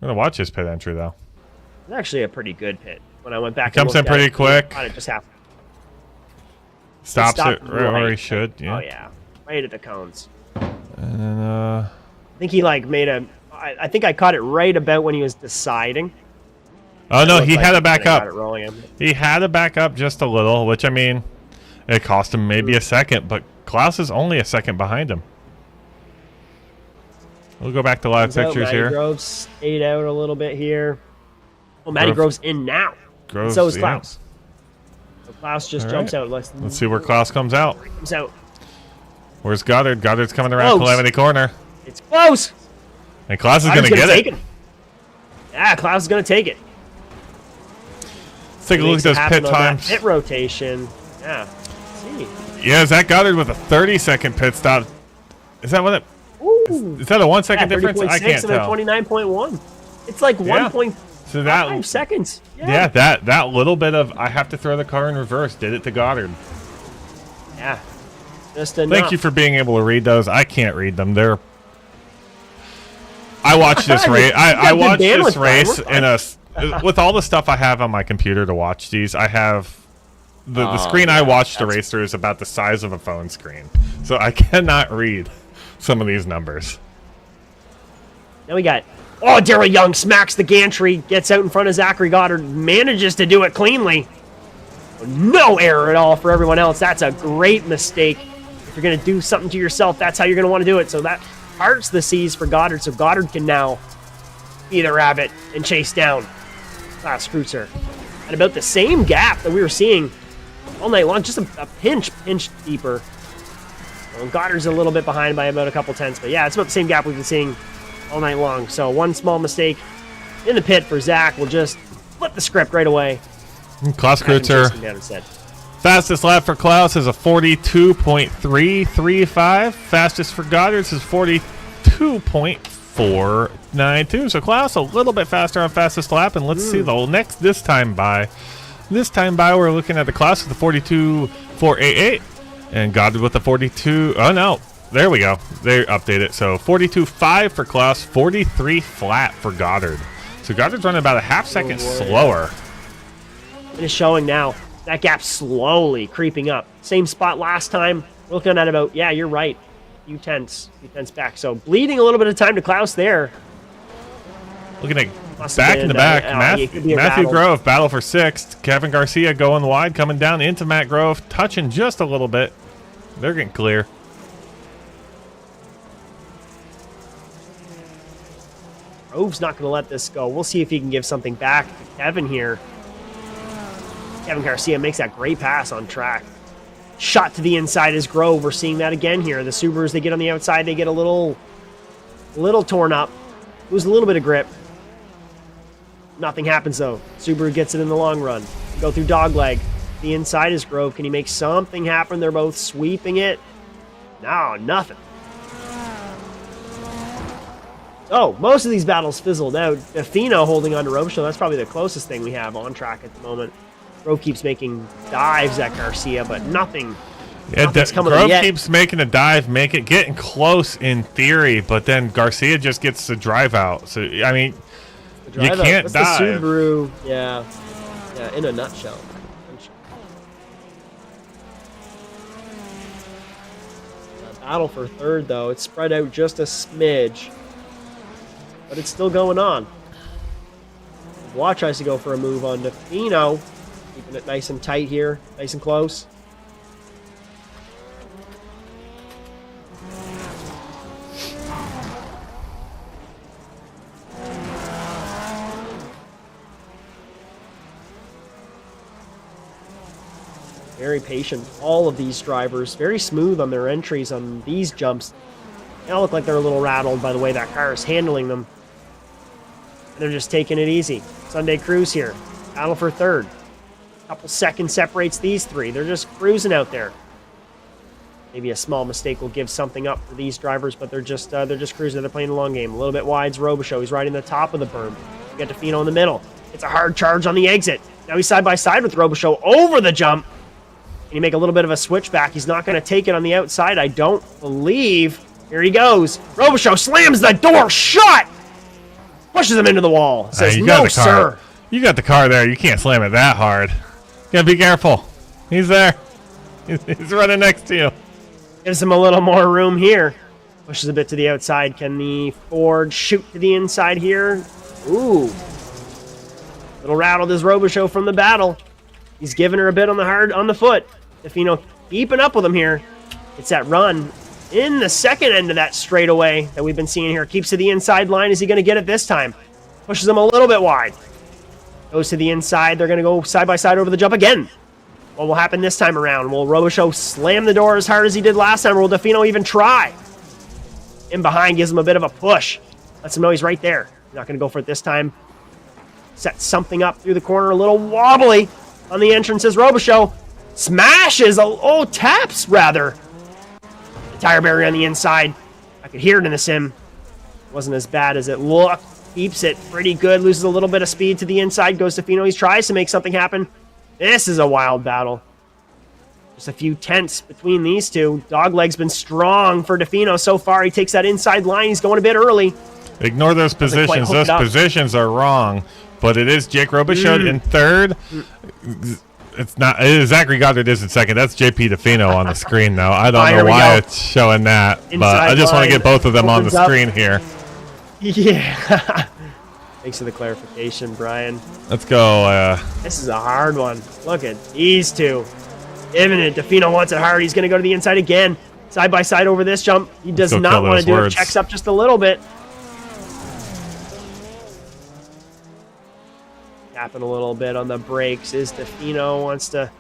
We're going to watch his pit entry, though.
It's actually a pretty good pit. When I went back
He comes in pretty quick.
It just happened.
Stops it right where he should. Yeah.
Oh, yeah. Right at the cones.
And then,
I think he, like, made a... I think I caught it right about when he was deciding.
oh, no, he had to back up.
Rolling.
He had to back up just a little, which, I mean, it cost him maybe a second, but Klaus is only a second behind him. We'll go back to live pictures here.
Groves stayed out a little bit here. Well, Matty Groves in now.
Groves,
so is Klaus. So Klaus just
All
jumps
right.
out.
Let's see where Klaus comes out.
Comes out.
Where's Goddard? Goddard's coming around Calamity Corner.
It's close.
And Klaus is going to get it.
Yeah, Klaus is going to take it.
Let's take a look at those pit times.
Pit rotation. Yeah. Let's see.
Yeah, Zach Goddard with a 30-second pit stop. Is that what it... Is that a 1 second difference? I can't tell.
29.1. It's like 1.5 seconds.
Yeah, that little bit of I have to throw the car in reverse did it to Goddard.
Yeah. Just enough.
Thank you for being able to read those. I can't read them. They're... I watched this race. I watched this race in a... with all the stuff I have on my computer to watch these, I have... The screen I watched the race through is about the size of a phone screen. So I cannot read some of these numbers.
Now we got... Oh, Daryl Young smacks the gantry, gets out in front of Zachary Goddard, manages to do it cleanly. No error at all for everyone else. That's a great mistake. If you're going to do something to yourself, that's how you're going to want to do it. So that parts the seas for Goddard, so Goddard can now be the rabbit and chase down Klaus Kreutzer. At about the same gap that we were seeing all night long, just a pinch deeper. Well, Goddard's a little bit behind by about a couple tenths, but yeah, it's about the same gap we've been seeing all night long. So one small mistake in the pit for Zach will just flip the script right away.
Klaus Kreutzer, fastest lap for Klaus is a 42.335. Fastest for Goddard's is 42.492. So Klaus a little bit faster on fastest lap, and let's see this time by. This time by, we're looking at the Klaus with the 42.488, and Goddard with the 42. Oh no. There we go. They update it. So 42.5 for Klaus, 43 flat for Goddard. So Goddard's running about a half second slower.
It is showing now. That gap slowly creeping up. Same spot last time. We're looking at about, yeah, you're right. Few tenths back. So bleeding a little bit of time to Klaus there.
Looking at back in the back. Matthew Grove, battle for sixth. Kevin Garcia going wide, coming down into Matt Grove, touching just a little bit. They're getting clear.
Grove's not going to let this go. We'll see if he can give something back to Kevin here. Kevin Garcia makes that great pass on track. Shot to the inside is Grove. We're seeing that again here. The Subarus, they get on the outside. They get a little torn up. Lose a little bit of grip. Nothing happens, though. Subaru gets it in the long run. Go through dogleg. The inside is Grove. Can he make something happen? They're both sweeping it. No, nothing. Oh, most of these battles fizzled out. Athena holding on to Robichaud. That's probably the closest thing we have on track at the moment. Grove keeps making dives at Garcia, but nothing. Nothing's coming
Grove
yet.
keeps making a dive, getting close in theory, but then Garcia just gets the drive out. So, I mean, you can't dive.
The Subaru, yeah, in a nutshell. Battle for third, though. It's spread out just a smidge. But it's still going on. Watt tries to go for a move on Defino. Keeping it nice and tight here. Nice and close. Very patient. All of these drivers. Very smooth on their entries on these jumps. They all look like they're a little rattled by the way that car is handling them. They're just taking it easy. Sunday Cruise here. Battle for third. A couple seconds separates these three. They're just cruising out there. Maybe a small mistake will give something up for these drivers, but they're just cruising. They're playing a long game. A little bit wide's Robichaux. He's riding the top of the berm. We got Defino in the middle. It's a hard charge on the exit. Now he's side by side with Robichaux over the jump. And you make a little bit of a switchback. He's not going to take it on the outside, I don't believe. Here he goes. Robichaux slams the door shut. Pushes him into the wall. Says, no, sir.
You got the car there. You can't slam it that hard. You gotta be careful. He's there. He's running next to you.
Gives him a little more room here. Pushes a bit to the outside. Can the Ford shoot to the inside here? Ooh. Little rattled his Robichaux from the battle. He's giving her a bit on the foot. Defino keeping up with him here. It's that run in the second end of that straightaway that we've been seeing here. Keeps to the inside line. Is he going to get it this time? Pushes him a little bit wide. Goes to the inside. They're going to go side by side over the jump again. What will happen this time around? Will Robichaux slam the door as hard as he did last time, or will Defino even try? In behind gives him a bit of a push. Lets him know he's right there. Not going to go for it this time. Sets something up through the corner. A little wobbly on the entrances. Robichaux smashes. Taps, rather. The tire barrier on the inside. I could hear it in the sim. Wasn't as bad as it looked. Keeps it pretty good. Loses a little bit of speed to the inside. Goes to Defino. He tries to make something happen. This is a wild battle. Just a few tenths between these two. Dogleg's been strong for Defino so far. He takes that inside line. He's going a bit early.
Ignore those positions. Those positions are wrong. But it is Jake Robichaux in third. It's not. Zachary Goddard is in second. That's JP Defino on the screen now. I don't know why it's showing that, but I just want to get both of them on the screen here.
Yeah. Thanks for the clarification, Brian.
Let's go.
This is a hard one. Look at these two. Giving it. Defino wants it hard. He's going to go to the inside again. Side by side over this jump. He does not want to do it. Checks up just a little bit. Tapping a little bit on the brakes. Is Defino wants to,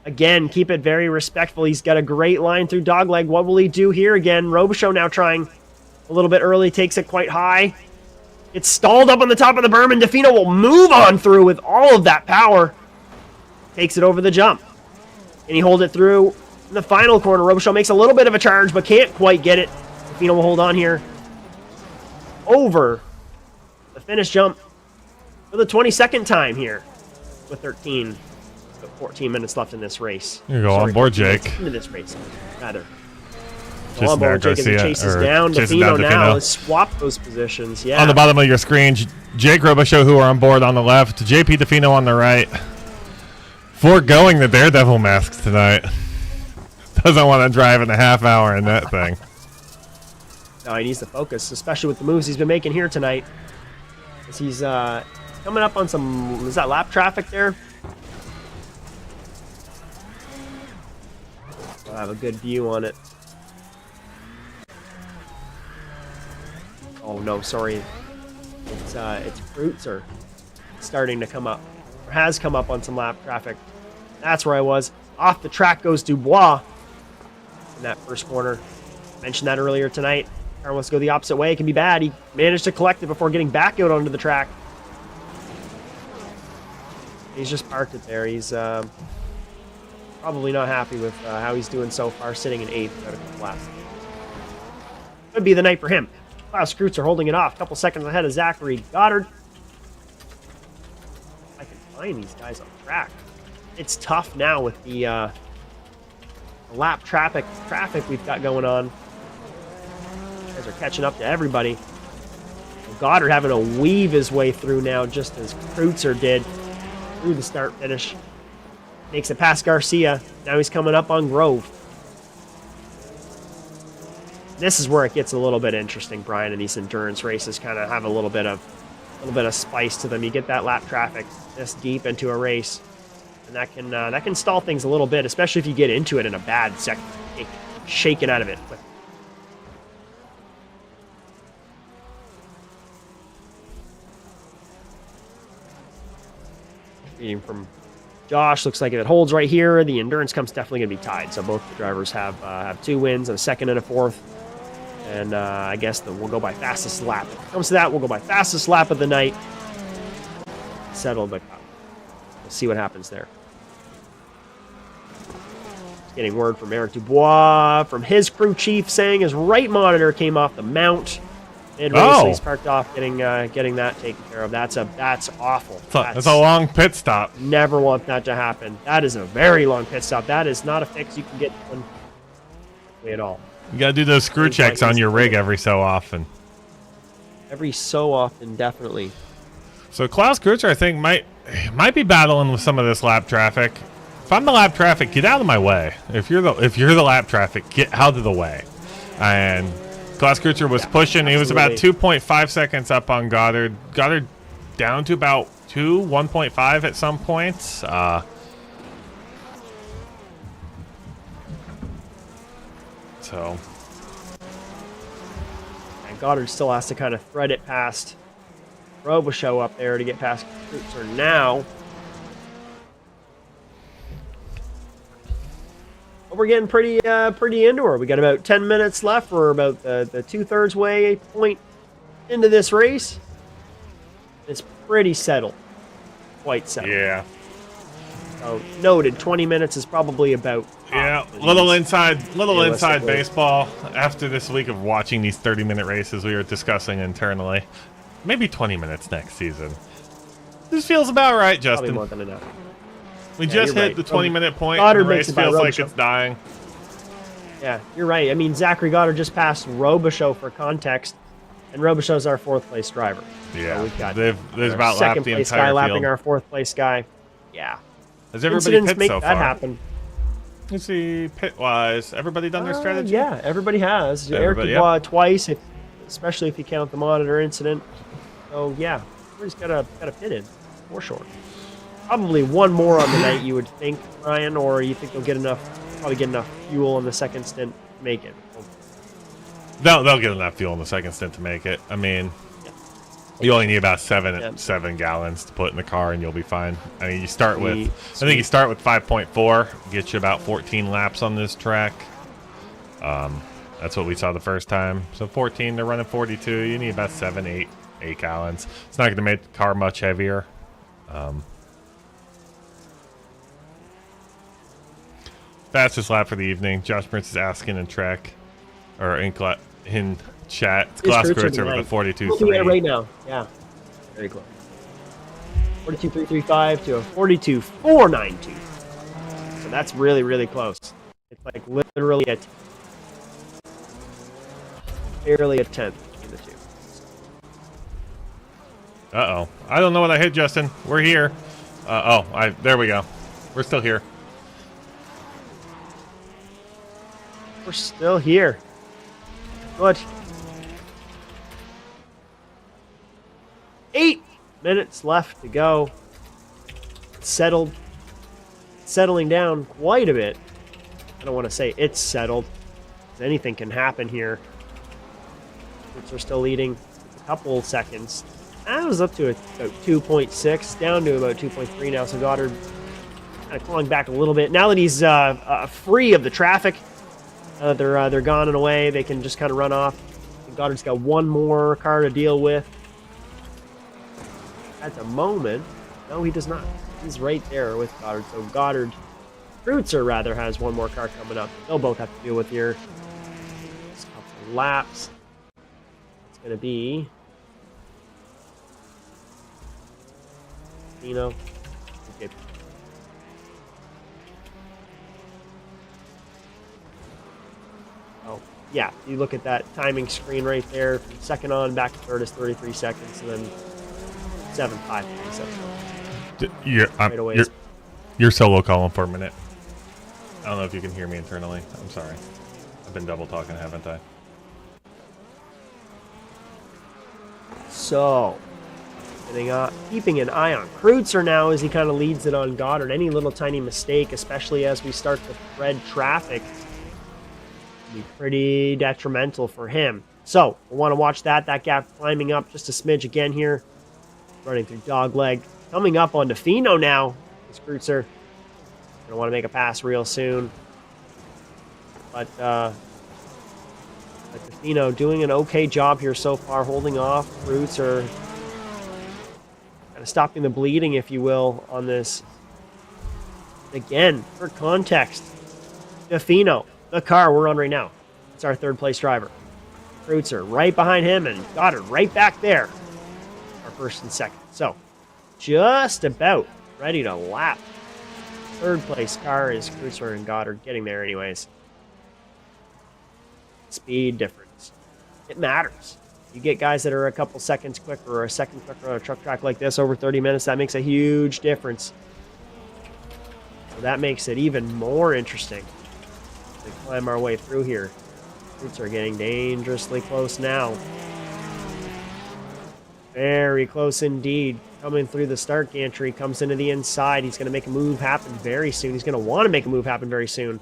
again, keep it very respectful. He's got a great line through Dogleg. What will he do here again? Robichaux now trying a little bit early. Takes it quite high. It's stalled up on the top of the berm, and Defino will move on through with all of that power. Takes it over the jump. And he holds it through in the final corner. Robichaux makes a little bit of a charge, but can't quite get it. Defino will hold on here. Over the finish jump for the 22nd time here with 14 minutes left in this race.
You go on board, Jake.
Into this race, rather.
Just
Jake as he chases down Defino now. Let's swap those positions. Yeah.
On the bottom of your screen, Jake Robichaux, who are on board on the left, JP Defino on the right. Foregoing the Daredevil masks tonight. Doesn't want to drive in a half hour in that thing.
No, he needs to focus, especially with the moves he's been making here tonight. As he's coming up on some, is that lap traffic there? I'll have a good view on it. Oh no, sorry. It's fruits are starting to come up, or has come up on some lap traffic. That's where I was. Off the track goes Dubois in that first corner. Mentioned that earlier tonight. Car wants to go the opposite way. It can be bad. He managed to collect it before getting back out onto the track. He's just parked it there. He's probably not happy with how he's doing so far, sitting in 8th out of couple laps. Could be the night for him. Klaus Kreutzer holding it off. A couple seconds ahead of Zachary Goddard. I can find these guys on track. It's tough now with the lap traffic we've got going on. You guys are catching up to everybody. Goddard having to weave his way through now, just as Kreutzer did through the start finish. Makes it past Garcia. Now he's coming up on Grove. This is where it gets a little bit interesting, Brian, and these endurance races kind of have a little bit of spice to them. You get that lap traffic this deep into a race, and that can stall things a little bit, especially if you get into it in a bad second, shaken out of it. But reading from Josh, looks like if it holds right here, the endurance comes definitely going to be tied. So both the drivers have 2 wins, and a second and a fourth. And I guess we'll go by fastest lap. If it comes to that, we'll go by fastest lap of the night. Settle the cup. We'll see what happens there. Getting word from Eric Dubois from his crew chief saying his right monitor came off the mount. Mid-race, he's parked off, getting that taken care of. That's awful.
That's a long pit stop.
Never want that to happen. That is a very long pit stop. That is not a fix you can get one way at all.
You gotta do those screw checks on your rig every so often.
Every so often, definitely.
So Klaus Kreutzer, I think, might be battling with some of this lap traffic. If I'm the lap traffic, get out of my way. If you're the lap traffic, get out of the way. And Klaus Kreutzer was pushing. Absolutely. He was about 2.5 seconds up on Goddard. Goddard down to about 1.5 at some points. So.
And Goddard still has to kind of thread it past Robichaux up there to get past Kreutzer now. We're getting pretty into her. We got about 10 minutes left. We're about the 2/3 way point into this race. It's pretty settled. Quite settled.
Yeah.
So noted, 20 minutes is probably about.
Yeah, little inside baseball. After this week of watching these 30-minute races we were discussing internally, maybe 20 minutes next season. This feels about right, Justin.
Probably more than enough.
We just hit the 20-minute point.
Goddard
and the race feels like it's dying.
Yeah, you're right. I mean, Zachary Goddard just passed Robichaux for context, and Robichaux's our 4th place driver.
Yeah,
so we've got
they've about lapped the entire
guy
field.
lapping our 4th place guy. Yeah.
Has everybody pit
make
so
that
far?
happen.
Let's see, pit-wise, everybody done their strategy?
Yeah, everybody has. Eric Dubois twice, especially if you count the monitor incident. So yeah, everybody's got a pit in, for sure. Probably one more on the night, you would think, Ryan, or you think they'll probably get enough fuel on the second stint to make it.
They'll get enough fuel in the second stint to make it. I mean, you only need about 7 gallons to put in the car, and you'll be fine. I mean, you start with, I think you start with 5.4, get you about 14 laps on this track. That's what we saw the first time. So 14, they're running 42. You need about 8 gallons. It's not going to make the car much heavier. Fastest lap for the evening. Josh Prince is asking in track, or in chat. It's Klaus Kreutzer with a 42.3.
Looking at it right now. Yeah, very close. 42.335 to a 42.492. So that's really, really close. It's like literally barely a tenth between the two.
Uh-oh. I don't know what I hit, Justin. We're here. There we go. We're still here.
We're still here. Good. 8 minutes left to go. Settling down quite a bit. I don't want to say it's settled, because anything can happen here. We're still leading a couple seconds. That was up to about 2.6, down to about 2.3 now. So Goddard kind of clawing back a little bit. Now that he's free of the traffic, they're gone and away. They can just kind of run off. And Goddard's got one more car to deal with. At the moment, no, he does not. He's right there with Goddard. So Kreutzer rather has one more car coming up. They'll both have to deal with here. Just a couple laps. It's going to be Okay. Oh, yeah. You look at that timing screen right there. From second on, back to third is 33 seconds, and then 7.5.
You're solo calling for a minute. I don't know if you can hear me internally. I'm sorry. I've been double talking, haven't I?
So, keeping an eye on Kreutzer now as he kind of leads it on Goddard. Any little tiny mistake, especially as we start to thread traffic, will be pretty detrimental for him. So, we'll want to watch that gap climbing up just a smidge again here. Running through dogleg. Coming up on Defino now. This Kreutzer. Gonna want to make a pass real soon. But Defino doing an okay job here so far, holding off. Kreutzer kind of stopping the bleeding, if you will, on this Again, for context, Defino, the car we're on right now, it's our third place driver. Kreutzer right behind him, and Goddard right back there. Our first and second. So, just about ready to lap. Third place car is Kreutzer and Goddard getting there anyways. Speed difference. It matters. You get guys that are a couple seconds quicker or a second quicker on a truck track like this over 30 minutes, that makes a huge difference. So that makes it even more interesting. We climb our way through here. Roots are getting dangerously close now. Very close indeed. Coming through the start gantry, comes into the inside. He's going to make a move happen very soon. He's going to want to make a move happen very soon.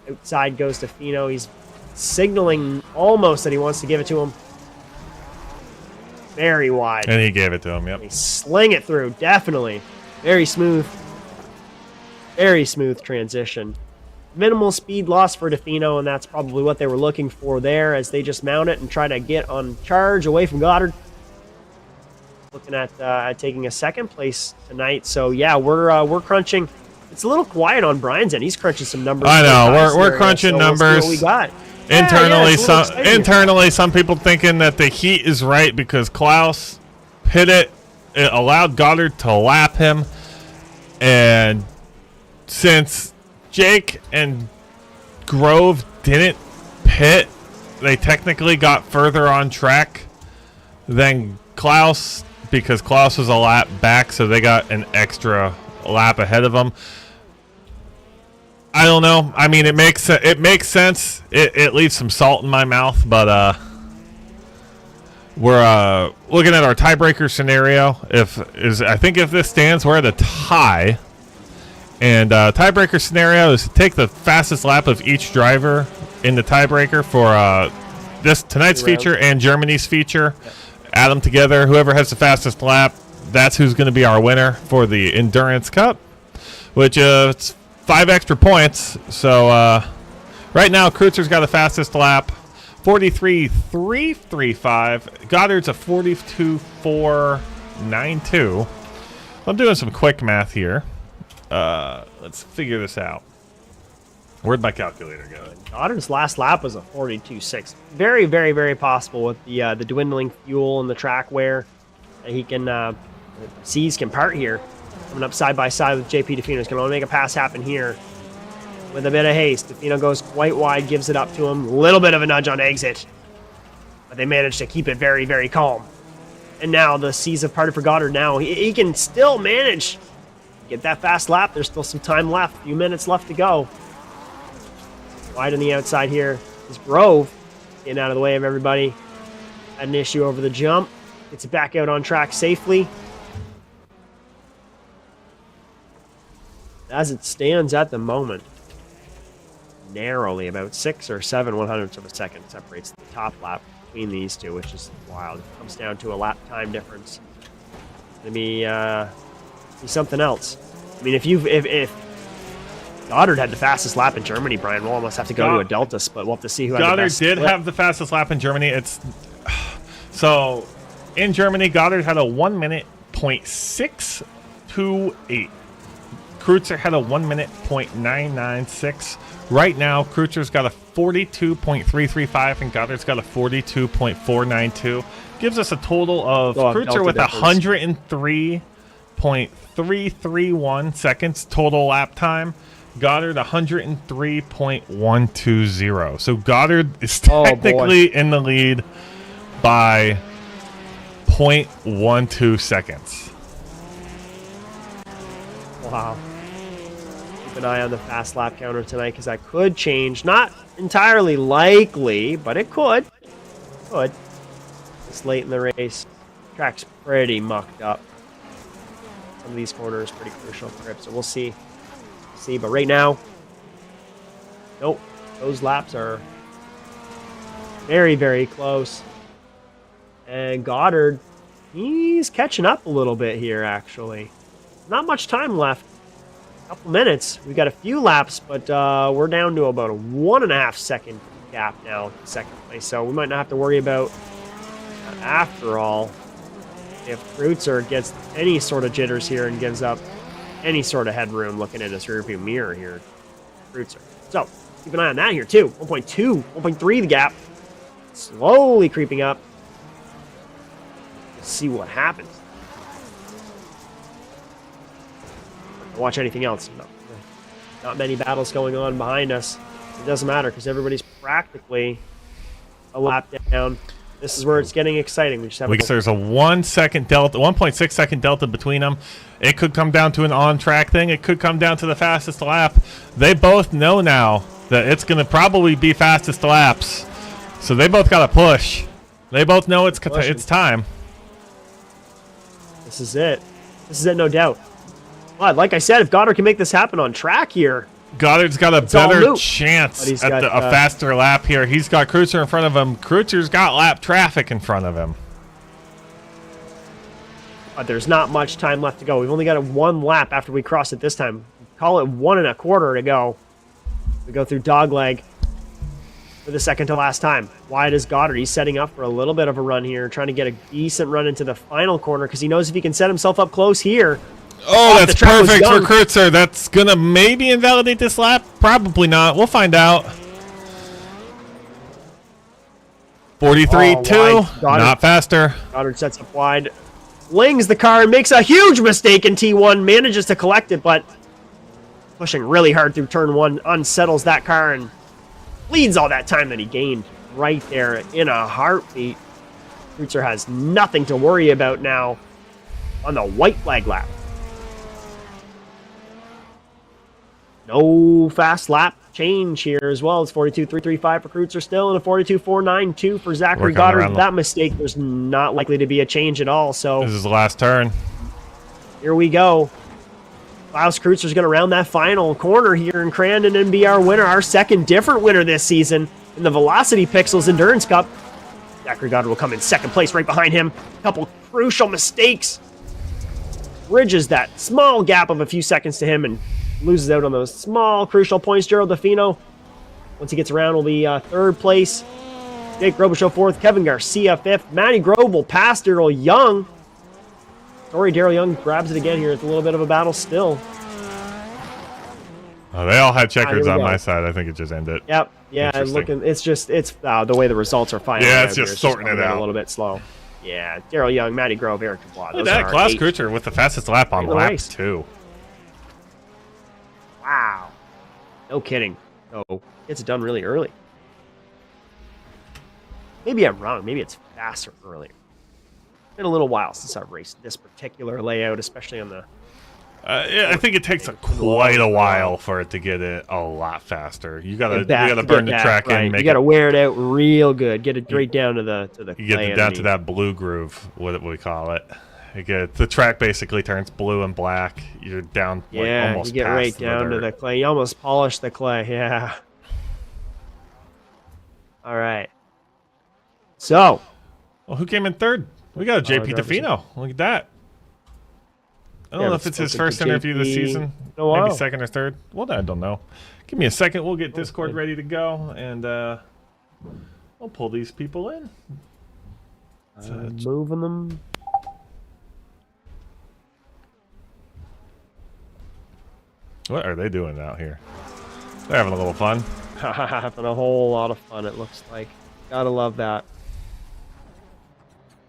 Outside goes to Fino. He's signaling almost that he wants to give it to him. Very wide.
And he gave it to him, yep.
They sling it through, definitely. Very smooth. Very smooth transition. Minimal speed loss for Defino, and that's probably what they were looking for there as they just mount it and try to get on charge away from Goddard. Looking at taking a second place tonight. So yeah, we're crunching. It's a little quiet on Brian's end. He's crunching some numbers.
I know, we're crunching numbers.
We'll see what we got.
Internally, some people thinking that the heat is right because Klaus hit it. It allowed Goddard to lap him, and since Jake and Grove didn't pit, they technically got further on track than Klaus because Klaus was a lap back, so they got an extra lap ahead of them. I don't know. I mean, it makes sense. It leaves some salt in my mouth, but we're looking at our tiebreaker scenario. I think if this stands, we're at a tie. And tiebreaker scenario is to take the fastest lap of each driver in the tiebreaker for tonight's feature and Germany's feature. Yep. Add them together. Whoever has the fastest lap, that's who's going to be our winner for the Endurance Cup, which it's 5 extra points. So right now, Kreutzer's got the fastest lap, 43.335. Goddard's a 42.492. I'm doing some quick math here. Let's figure this out. Where'd my calculator go?
Goddard's last lap was a 42.6. Very, very, very possible with the dwindling fuel and the track wear. He can C's can part here. Coming up side by side with JP Defino. He's going to want to make a pass happen here with a bit of haste. Defino goes quite wide, gives it up to him. A little bit of a nudge on exit, but they managed to keep it very, very calm. And now the C's have parted for Goddard. Now he can still manage get that fast lap. There's still some time left. A few minutes left to go. Wide on the outside here is Grove. Getting out of the way of everybody. Had an issue over the jump. Gets it back out on track safely. As it stands at the moment, narrowly about 6 or 7 100ths of a second separates the top lap between these two, which is wild. It comes down to a lap time difference. It's going to be something else. I mean, if Goddard had the fastest lap in Germany, Brian, we'll almost have to go to a Delta split. We'll have to see who had the best
Goddard did have the fastest lap in Germany. So in Germany, Goddard had a 1 minute .628. Kreutzer had a 1 minute .996. Right now, Kreutzer's got a 42.335 and Goddard's got a 42.492. Gives us a total of Kreutzer with 103.331 seconds total lap time. Goddard 103.120. So Goddard is technically in the lead by 0.12 seconds.
Wow. Keep an eye on the fast lap counter tonight because that could change. Not entirely likely, but it could. Could. It's late in the race. Track's pretty mucked up. Some of these corners pretty crucial for grip, so we'll see. But right now, nope. Those laps are very, very close. And Goddard, he's catching up a little bit here, actually. Not much time left. A couple minutes. We got a few laps, but we're down to about a 1.5 second gap now in second place. So we might not have to worry about, after all, if Kreutzer gets any sort of jitters here and gives up any sort of headroom looking in his rearview mirror here. Kreutzer. So, keep an eye on that here, too. 1.2, 1.3 the gap. Slowly creeping up. Let's see what happens. Watch anything else. No. Not many battles going on behind us. It doesn't matter because everybody's practically a lap down. This is where it's getting exciting. We just have
there's a 1 second delta, 1.6 second delta between them. It could come down to an on-track thing. It could come down to the fastest lap. They both know now that it's going to probably be fastest laps. So they both got to push. They both know it's time.
This is it. This is it, no doubt. But like I said, if Goddard can make this happen on track here,
Goddard's got a better chance at a faster lap here. He's got Kreutzer in front of him. Kreutzer's got lap traffic in front of him.
But there's not much time left to go. We've only got a 1 lap after we cross it this time. Call it 1 1/4 to go. We go through dogleg for the second to last time. Wide is Goddard. He's setting up for a little bit of a run here, trying to get a decent run into the final corner because he knows if he can set himself up close here.
Oh, that's perfect for Kreutzer. That's going to maybe invalidate this lap. Probably not. We'll find out. 43.2. Not faster.
Goddard sets up wide. Flings the car and makes a huge mistake in T1. Manages to collect it, but pushing really hard through turn 1. Unsettles that car and bleeds all that time that he gained right there in a heartbeat. Kreutzer has nothing to worry about now on the white flag lap. No fast lap change here as well. It's 42.335 for Kreutzer still, and a 42.492 for Zachary Goddard. That mistake, there's not likely to be a change at all. So
this is the last turn.
Here we go. Klaus Kreutzer's going to round that final corner here in Crandon and be our winner, our second different winner this season in the Velocity Pixels Endurance Cup. Zachary Goddard will come in second place right behind him. A couple crucial mistakes. Bridges that small gap of a few seconds to him and loses out on those small crucial points. Gerald DeFino, once he gets around, will be third place. Jake Robichaux fourth. Kevin Garcia fifth. Matty Grove will pass Daryl Young. Sorry, Daryl Young grabs it again here. It's a little bit of a battle still.
Oh, they all had checkers on my side. I think it just ended.
Yep. Yeah, looking. It's the way the results are filing.
Yeah, it's just sorting it out
a little bit slow. Yeah, Daryl Young, Matty Grove, Eric Dubois.
Look at that, Klaus Kreutzer with the fastest lap on lap 2.
Wow. No kidding. So, gets it done really early. Maybe I'm wrong. Maybe it's faster earlier. It's been a little while since I've raced this particular layout, especially on the...
yeah, I think it takes quite a while for it to get it a lot faster. You gotta burn the track in.
You gotta wear it out real good. Get it right down to the
You get it down to that blue groove, what we call it. The track basically turns blue and black. You're down almost
you get right down to the clay. You almost polish the clay, yeah. All right. So.
Well, who came in third? We got a JP DeFino. Look at that. I don't know if it's his first interview this season. Maybe second or third. Well, I don't know. Give me a second. We'll get Discord ready to go, and we'll pull these people in.
Moving them.
What are they doing out here? They're having a little fun.
Having a whole lot of fun, it looks like. Gotta love that.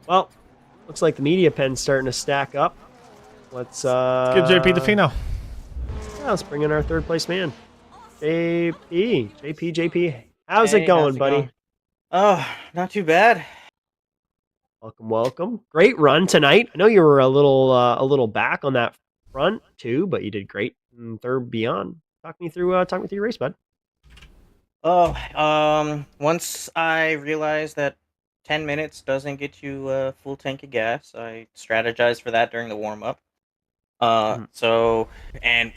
Well, looks like the media pen's starting to stack up. Let's
get JP DeFino.
Yeah, let's bring in our third place man. JP. How's it going, buddy?
Oh, not too bad.
Welcome. Great run tonight. I know you were a little back on that front too, but you did great in third beyond. Talk me through your race, bud.
Oh, once I realized that 10 minutes doesn't get you a full tank of gas, I strategized for that during the warm-up. So, and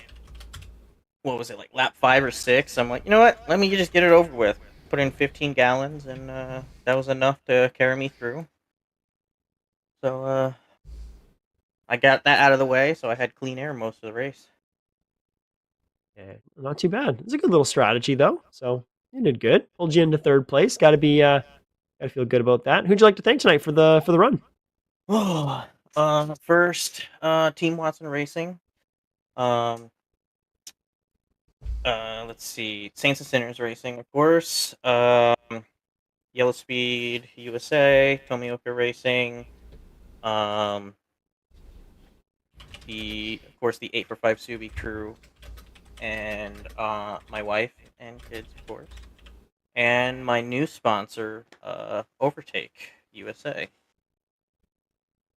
what was it, like lap 5 or 6? I'm like, you know what? Let me just get it over with. Put in 15 gallons, and that was enough to carry me through. So, I got that out of the way, so I had clean air most of the race.
Yeah, not too bad. It's a good little strategy, though. So you did good. Pulled you into third place. Got to feel good about that. Who'd you like to thank tonight for the run?
First, Team Watson Racing. Let's see, Saints and Sinners Racing, of course. Yellow Speed USA, Tomioka Racing. Of course, the 8 for 5 Subi crew, and my wife and kids, of course, and my new sponsor, Overtake USA.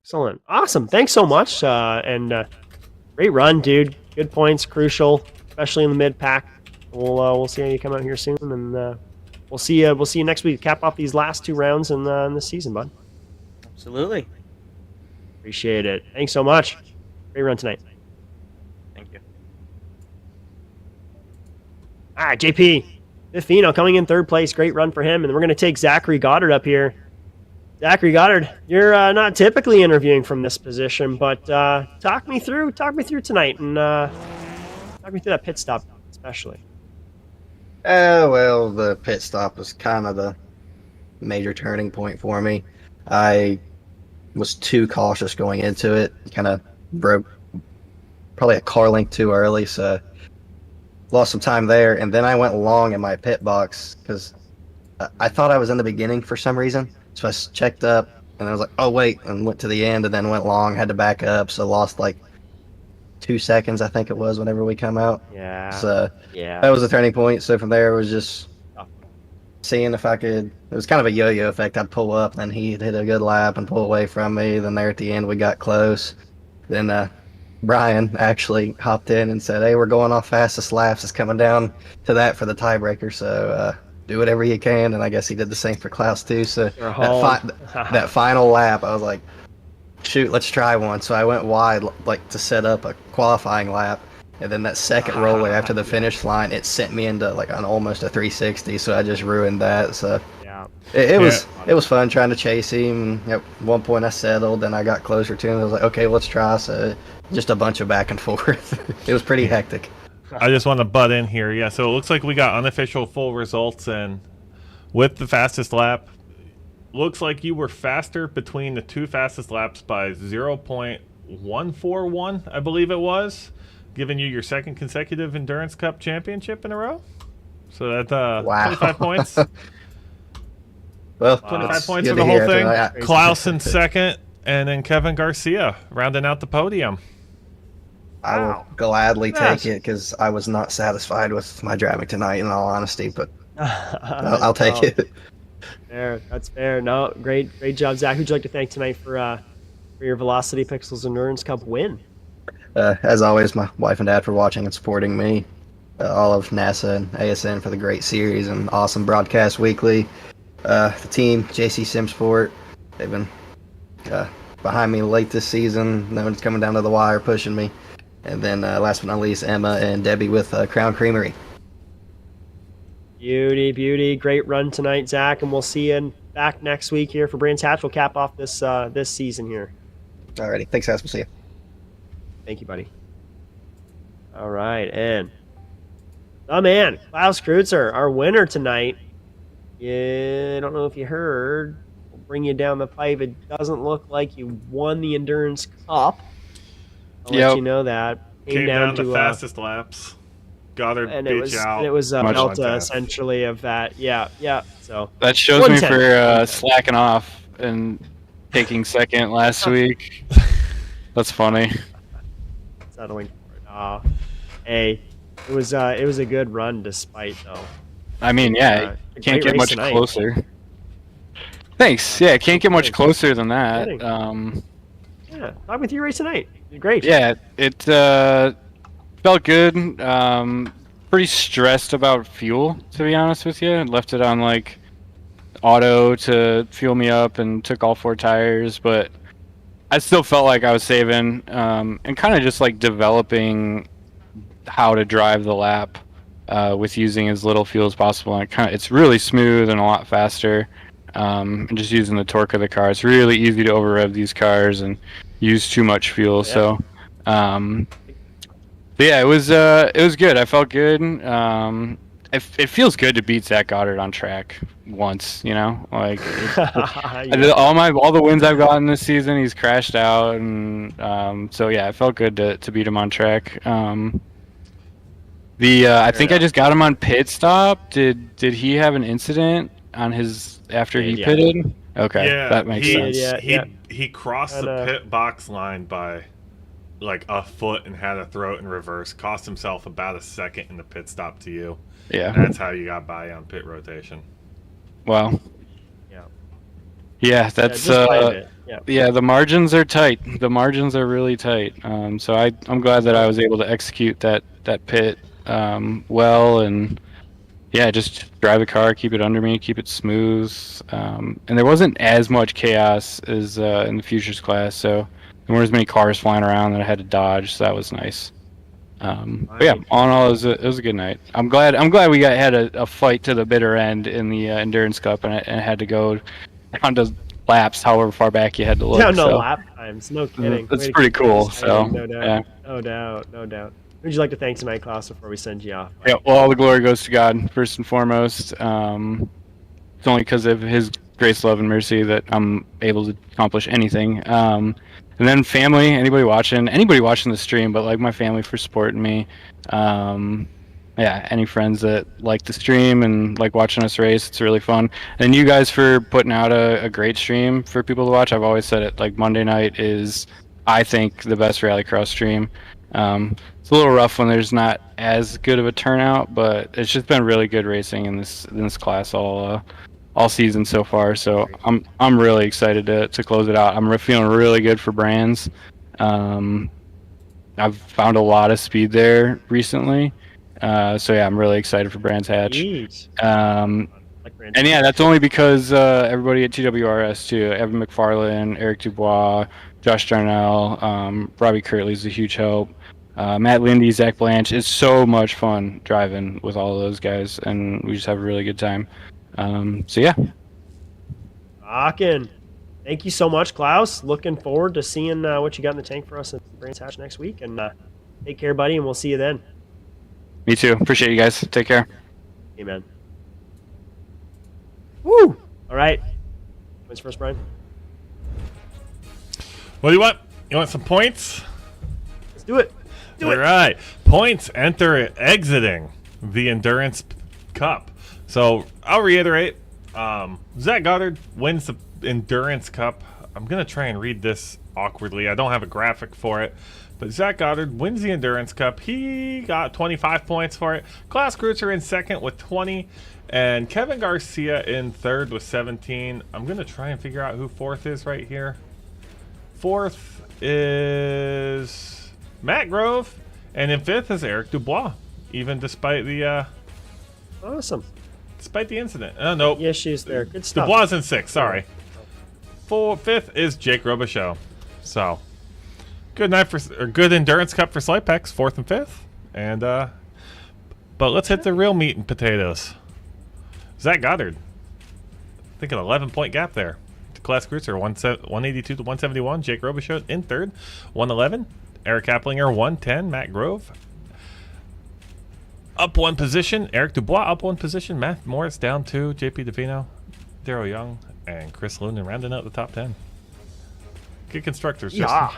Excellent. Awesome. Thanks so much. Great run, dude. Good points, crucial, especially in the mid pack. We'll see how you come out here soon, and we'll see you next week. Cap off these last 2 rounds in the season, bud.
Absolutely.
Appreciate it. Thanks so much. Great run tonight.
Thank you.
All right, JP. Fifino coming in 3rd place. Great run for him. And we're going to take Zachary Goddard up here. Zachary Goddard, you're not typically interviewing from this position, but talk me through tonight, and talk me through that pit stop especially.
Well, the pit stop was kind of the major turning point for me. I was too cautious going into it. Kind of broke probably a car link too early, so lost some time there. And then I went long in my pit box because I thought I was in the beginning for some reason. So I checked up, and I was like, oh, wait, and went to the end, and then went long, had to back up, so lost like 2 seconds, I think it was, whenever we come out.
Yeah.
So
yeah,
that was a turning point. So from there, it was just seeing if I could. It was kind of a yo-yo effect. I'd pull up, then he'd hit a good lap and pull away from me. Then there at the end, we got close. Then Brian actually hopped in and said, hey, we're going off fastest laps. It's coming down to that for the tiebreaker, so do whatever you can. And I guess he did the same for Klaus too. So that final lap, I was like, shoot, let's try one. So I went wide, like, to set up a qualifying lap, and then that second roller after the finish line, it sent me into like almost a 360. So I just ruined that. So
yeah,
it was fun trying to chase him. At one point I settled, and I got closer to him. I was like, okay, let's try. So just a bunch of back and forth. It was pretty hectic.
I just want to butt in here. Yeah, so it looks like we got unofficial full results, and with the fastest lap, looks like you were faster between the 2 fastest laps by 0.141, I believe it was, giving you your 2nd consecutive Endurance Cup championship in a row. So that's
wow.
25 points.
Well,
25 points for the whole thing. Klaus in 2nd, and then Kevin Garcia rounding out the podium.
I will gladly take it because I was not satisfied with my driving tonight, in all honesty. But I'll take it.
Fair, that's fair. No, great job, Zach. Who'd you like to thank tonight for your Velocity Pixels Endurance Cup win?
As always, my wife and dad for watching and supporting me. All of NASA and ASN for the great series and awesome broadcast weekly. The team, JC Simsport, they've been behind me late this season. No one's coming down to the wire pushing me. And then last but not least, Emma and Debbie with Crown Creamery.
Beauty. Great run tonight, Zach, and we'll see you back next week here for Brands Hatch. We'll cap off this season here.
Alrighty. Thanks, guys. We'll see you.
Thank you, buddy. All right, and oh man, Klaus Kreutzer, our winner tonight. Yeah, I don't know if you heard. We'll bring you down the pipe. It doesn't look like you won the Endurance Cup. I'll let you know that.
Came down to fastest laps. Goddard beat you out.
And it was Delta essentially of that. Yeah. So
that shows me for slacking off and taking 2nd last week. That's funny.
Settling for it. Hey, it was a good run despite though.
I mean, yeah, it can't get much closer. Thanks. Yeah, it can't get much closer than that.
Yeah, talk with you race tonight. Great.
Yeah, it felt good. Pretty stressed about fuel, to be honest with you. Left it on like auto to fuel me up and took all 4 tires, but I still felt like I was saving and kind of just like developing how to drive the lap with using as little fuel as possible. And it's really smooth and a lot faster. And just using the torque of the car, it's really easy to over rev these cars and use too much fuel. Yeah. So, but yeah, it was good. I felt good. it feels good to beat Zach Goddard on track once, you know, like
Yeah.
all the wins I've gotten this season, he's crashed out, and so yeah, it felt good to beat him on track. I think I just got him on pit stop. Did he have an incident on his after he pitted? Okay,
yeah,
that makes sense.
He crossed the pit box line by like a foot and had to throw it in reverse. Cost himself about a second in the pit stop to you.
Yeah,
and that's how you got by on pit rotation.
Wow. Yeah, that's
yeah.
The margins are tight. The margins are really tight. So I'm glad that I was able to execute that pit well, and yeah, just drive the car, keep it under me, keep it smooth. And there wasn't as much chaos as in the futures class, so there weren't as many cars flying around that I had to dodge. So that was nice. But yeah, all in all, it was a good night. I'm glad we had a fight to the bitter end in the Endurance Cup, and I had to go down to laps, however far back you had to look.
Down to lap times, no kidding.
That's pretty cool. So
no doubt, no doubt. Would you like to thank tonight, Klaus, before we send you off?
Yeah, well, all the glory goes to God first and foremost. It's only because of His grace, love, and mercy that I'm able to accomplish anything. And then family, anybody watching the stream, but like my family for supporting me. Yeah, any friends that like the stream and like watching us race, it's really fun. And you guys for putting out a great stream for people to watch. I've always said it, like Monday night is, I think, the best Rallycross stream. It's a little rough when there's not as good of a turnout, but it's just been really good racing in this class all season so far. So I'm really excited to close it out. I'm feeling really good for Brands. I've found a lot of speed there recently. So yeah, I'm really excited for Brands Hatch. And yeah, that's only because everybody at TWRS too. Evan McFarlane, Eric Dubois, Josh Darnell, Robbie Kirtley's a huge help. Matt Lindy, Zach Blanche. It's so much fun driving with all of those guys, and we just have a really good time. So yeah.
Rockin'. Thank you so much, Klaus. Looking forward to seeing what you got in the tank for us at Brands Hatch next week. And take care, buddy, and we'll see you then.
Me too. Appreciate you guys. Take care.
Amen. Woo! All right. When's first, Brian?
What do you want? You want some points?
Let's do it.
All right. Points enter exiting the Endurance Cup. So I'll reiterate. Zach Goddard wins the Endurance Cup. I'm going to try and read this awkwardly. I don't have a graphic for it. But Zach Goddard wins the Endurance Cup. He got 25 points for it. Klaus Kreutzer in second with 20. And Kevin Garcia in third with 17. I'm going to try and figure out who fourth is right here. Fourth is Matt Grove. And in fifth is Eric Dubois. Even despite the...
Awesome.
Despite the incident. Nope.
Yeah, she's there. Good stuff.
Dubois in sixth. Sorry. Fifth is Jake Robichaux. So... Good night good Endurance Cup for Slipex, fourth and fifth, and but let's hit the real meat and potatoes. Zach Goddard, I think an 11-point gap there. To Klaus Kreutzer, 182 to 171. Jake Robichaux in third, 111. Eric Kaplinger 110. Matt Grove up one position. Eric Dubois up one position. Matt Morris down two. JP Davino, Darryl Young, and Chris Loonan rounding out the top 10. Good constructors.
Yeah.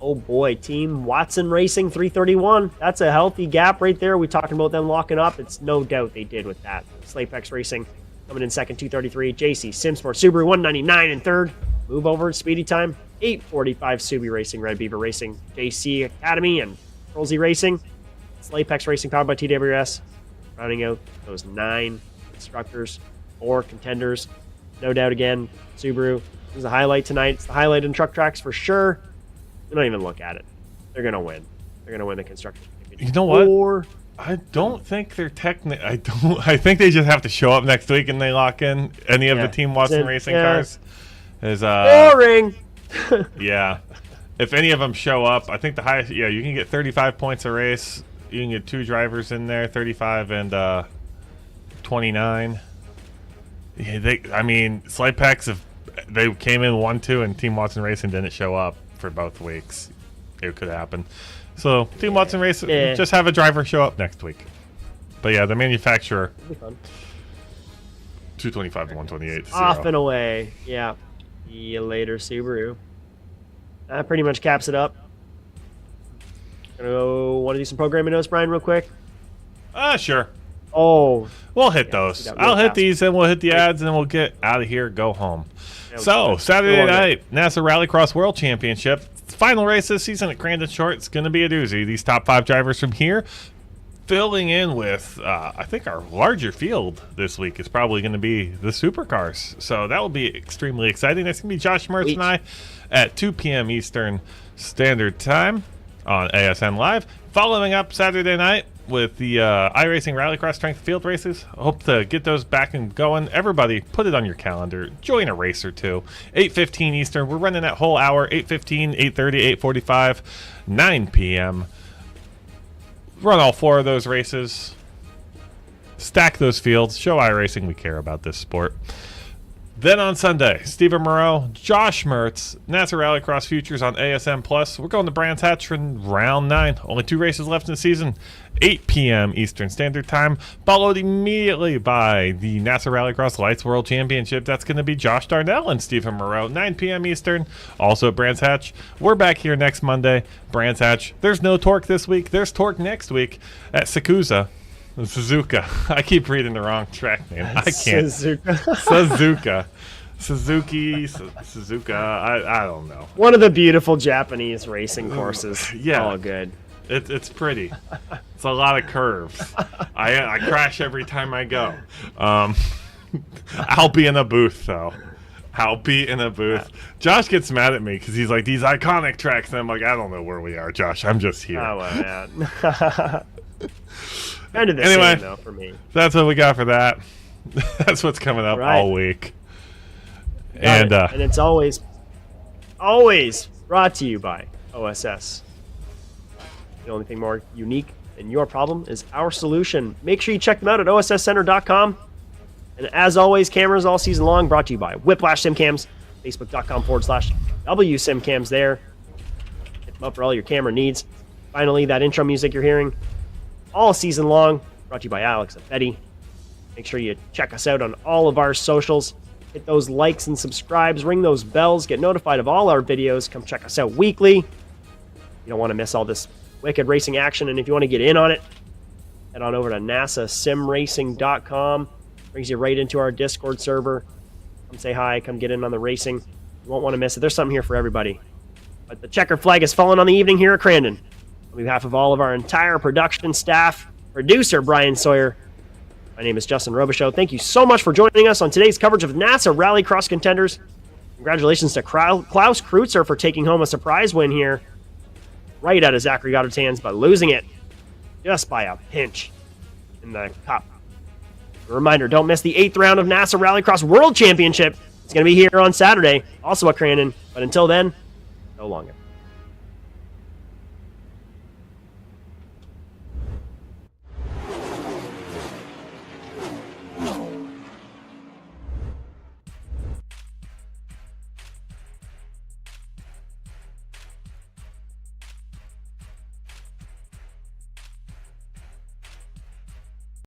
Oh boy, Team Watson Racing 331. That's a healthy gap right there. We're talking about them locking up. It's no doubt they did with that. Slapex Racing coming in second, 233. JC Simsport Subaru 199 in third. Move over at Speedy Time 845. Subi Racing, Red Beaver Racing, JC Academy, and Rolsey Racing. Slapex Racing powered by TWS. Rounding out those 9 constructors, 4 contenders. No doubt again, Subaru is the highlight tonight. It's the highlight in truck tracks for sure. Don't even look at it. They're gonna win. They're gonna win the construction.
You know what? I don't think they're I think they just have to show up next week and they lock in any of the Team Watson Racing cars. Is
boring.
Yeah. If any of them show up, I think the highest. Yeah, you can get 35 points a race. You can get 2 drivers in there, 35 and 29. Yeah, Slipex, if they came in 1-2 and Team Watson Racing didn't show up for both weeks, it could happen. So Team Watson Racing, just have a driver show up next week. But yeah, the manufacturer,
It'll be fun.
225 to 128. To
Off
0.
and away. Yeah. See you later, Subaru. That pretty much caps it up. Want to do some programming notes, Brian, real quick?
Sure.
Oh.
We'll hit those. I'll hit these, and we'll hit the ads, and then we'll get out of here, go home. So, Saturday night, NASA Rallycross World Championship. Final race this season at Crandon Short. It's going to be a doozy. These top 5 drivers from here filling in with, I think our larger field this week is probably going to be the supercars. So that will be extremely exciting. That's going to be Josh Mertz and I at 2 p.m. Eastern Standard Time on ASN Live. Following up Saturday night with the iRacing Rallycross Strength Field races. Hope to get those back and going. Everybody, put it on your calendar. Join a race or two. 8:15 Eastern. We're running that whole hour. 8:15, 8:30, 8:45, 9 p.m. Run all 4 of those races. Stack those fields. Show iRacing we care about this sport. Then on Sunday, Stephen Moreau, Josh Mertz, NASA Rallycross Futures on ASM Plus. We're going to Brands Hatch in round 9. Only 2 races left in the season. 8 p.m. Eastern Standard Time, followed immediately by the NASA Rallycross Lights World Championship. That's going to be Josh Darnell and Stephen Moreau, 9 p.m. Eastern, also at Brands Hatch. We're back here next Monday, Brands Hatch. There's no Torque this week. There's Torque next week at Suzuka. I keep reading the wrong track name. I can't. Suzuka. Suzuka. I don't know.
One of the beautiful Japanese racing courses.
Yeah.
All good.
It's pretty. It's a lot of curves. I crash every time I go. I'll be in a booth, though. I'll be in a booth. Josh gets mad at me because he's like, these iconic tracks. And I'm like, I don't know where we are, Josh. I'm just here.
Oh, well, man. Kind of the
anyway,
same, though, for me.
That's what we got for that. That's what's coming up all week. And
it's always brought to you by OSS. The only thing more unique than your problem is our solution. Make sure you check them out at osscenter.com. And as always, cameras all season long brought to you by Whiplash SimCams, facebook.com/WSimCams there. Hit them up for all your camera needs. Finally, that intro music you're hearing all season long, brought to you by Alex and Betty. Make sure you check us out on all of our socials. Hit those likes and subscribes, ring those bells, get notified of all our videos. Come check us out weekly. You don't want to miss all this wicked racing action, and if you want to get in on it, head on over to nasasimracing.com. Brings you right into our Discord server. Come say hi, come get in on the racing. You won't want to miss it. There's something here for everybody. But the checker flag has fallen on the evening here at Crandon. On behalf of all of our entire production staff, producer Brian Sawyer, my name is Justin Robichaux. Thank you so much for joining us on today's coverage of NASA Rallycross Contenders. Congratulations to Klaus Kreutzer for taking home a surprise win here, right out of Zachary Goddard's hands, but losing it just by a pinch in the cup. A reminder, don't miss the 8th round of NASA Rallycross World Championship. It's going to be here on Saturday, also at Crandon. But until then, no longer.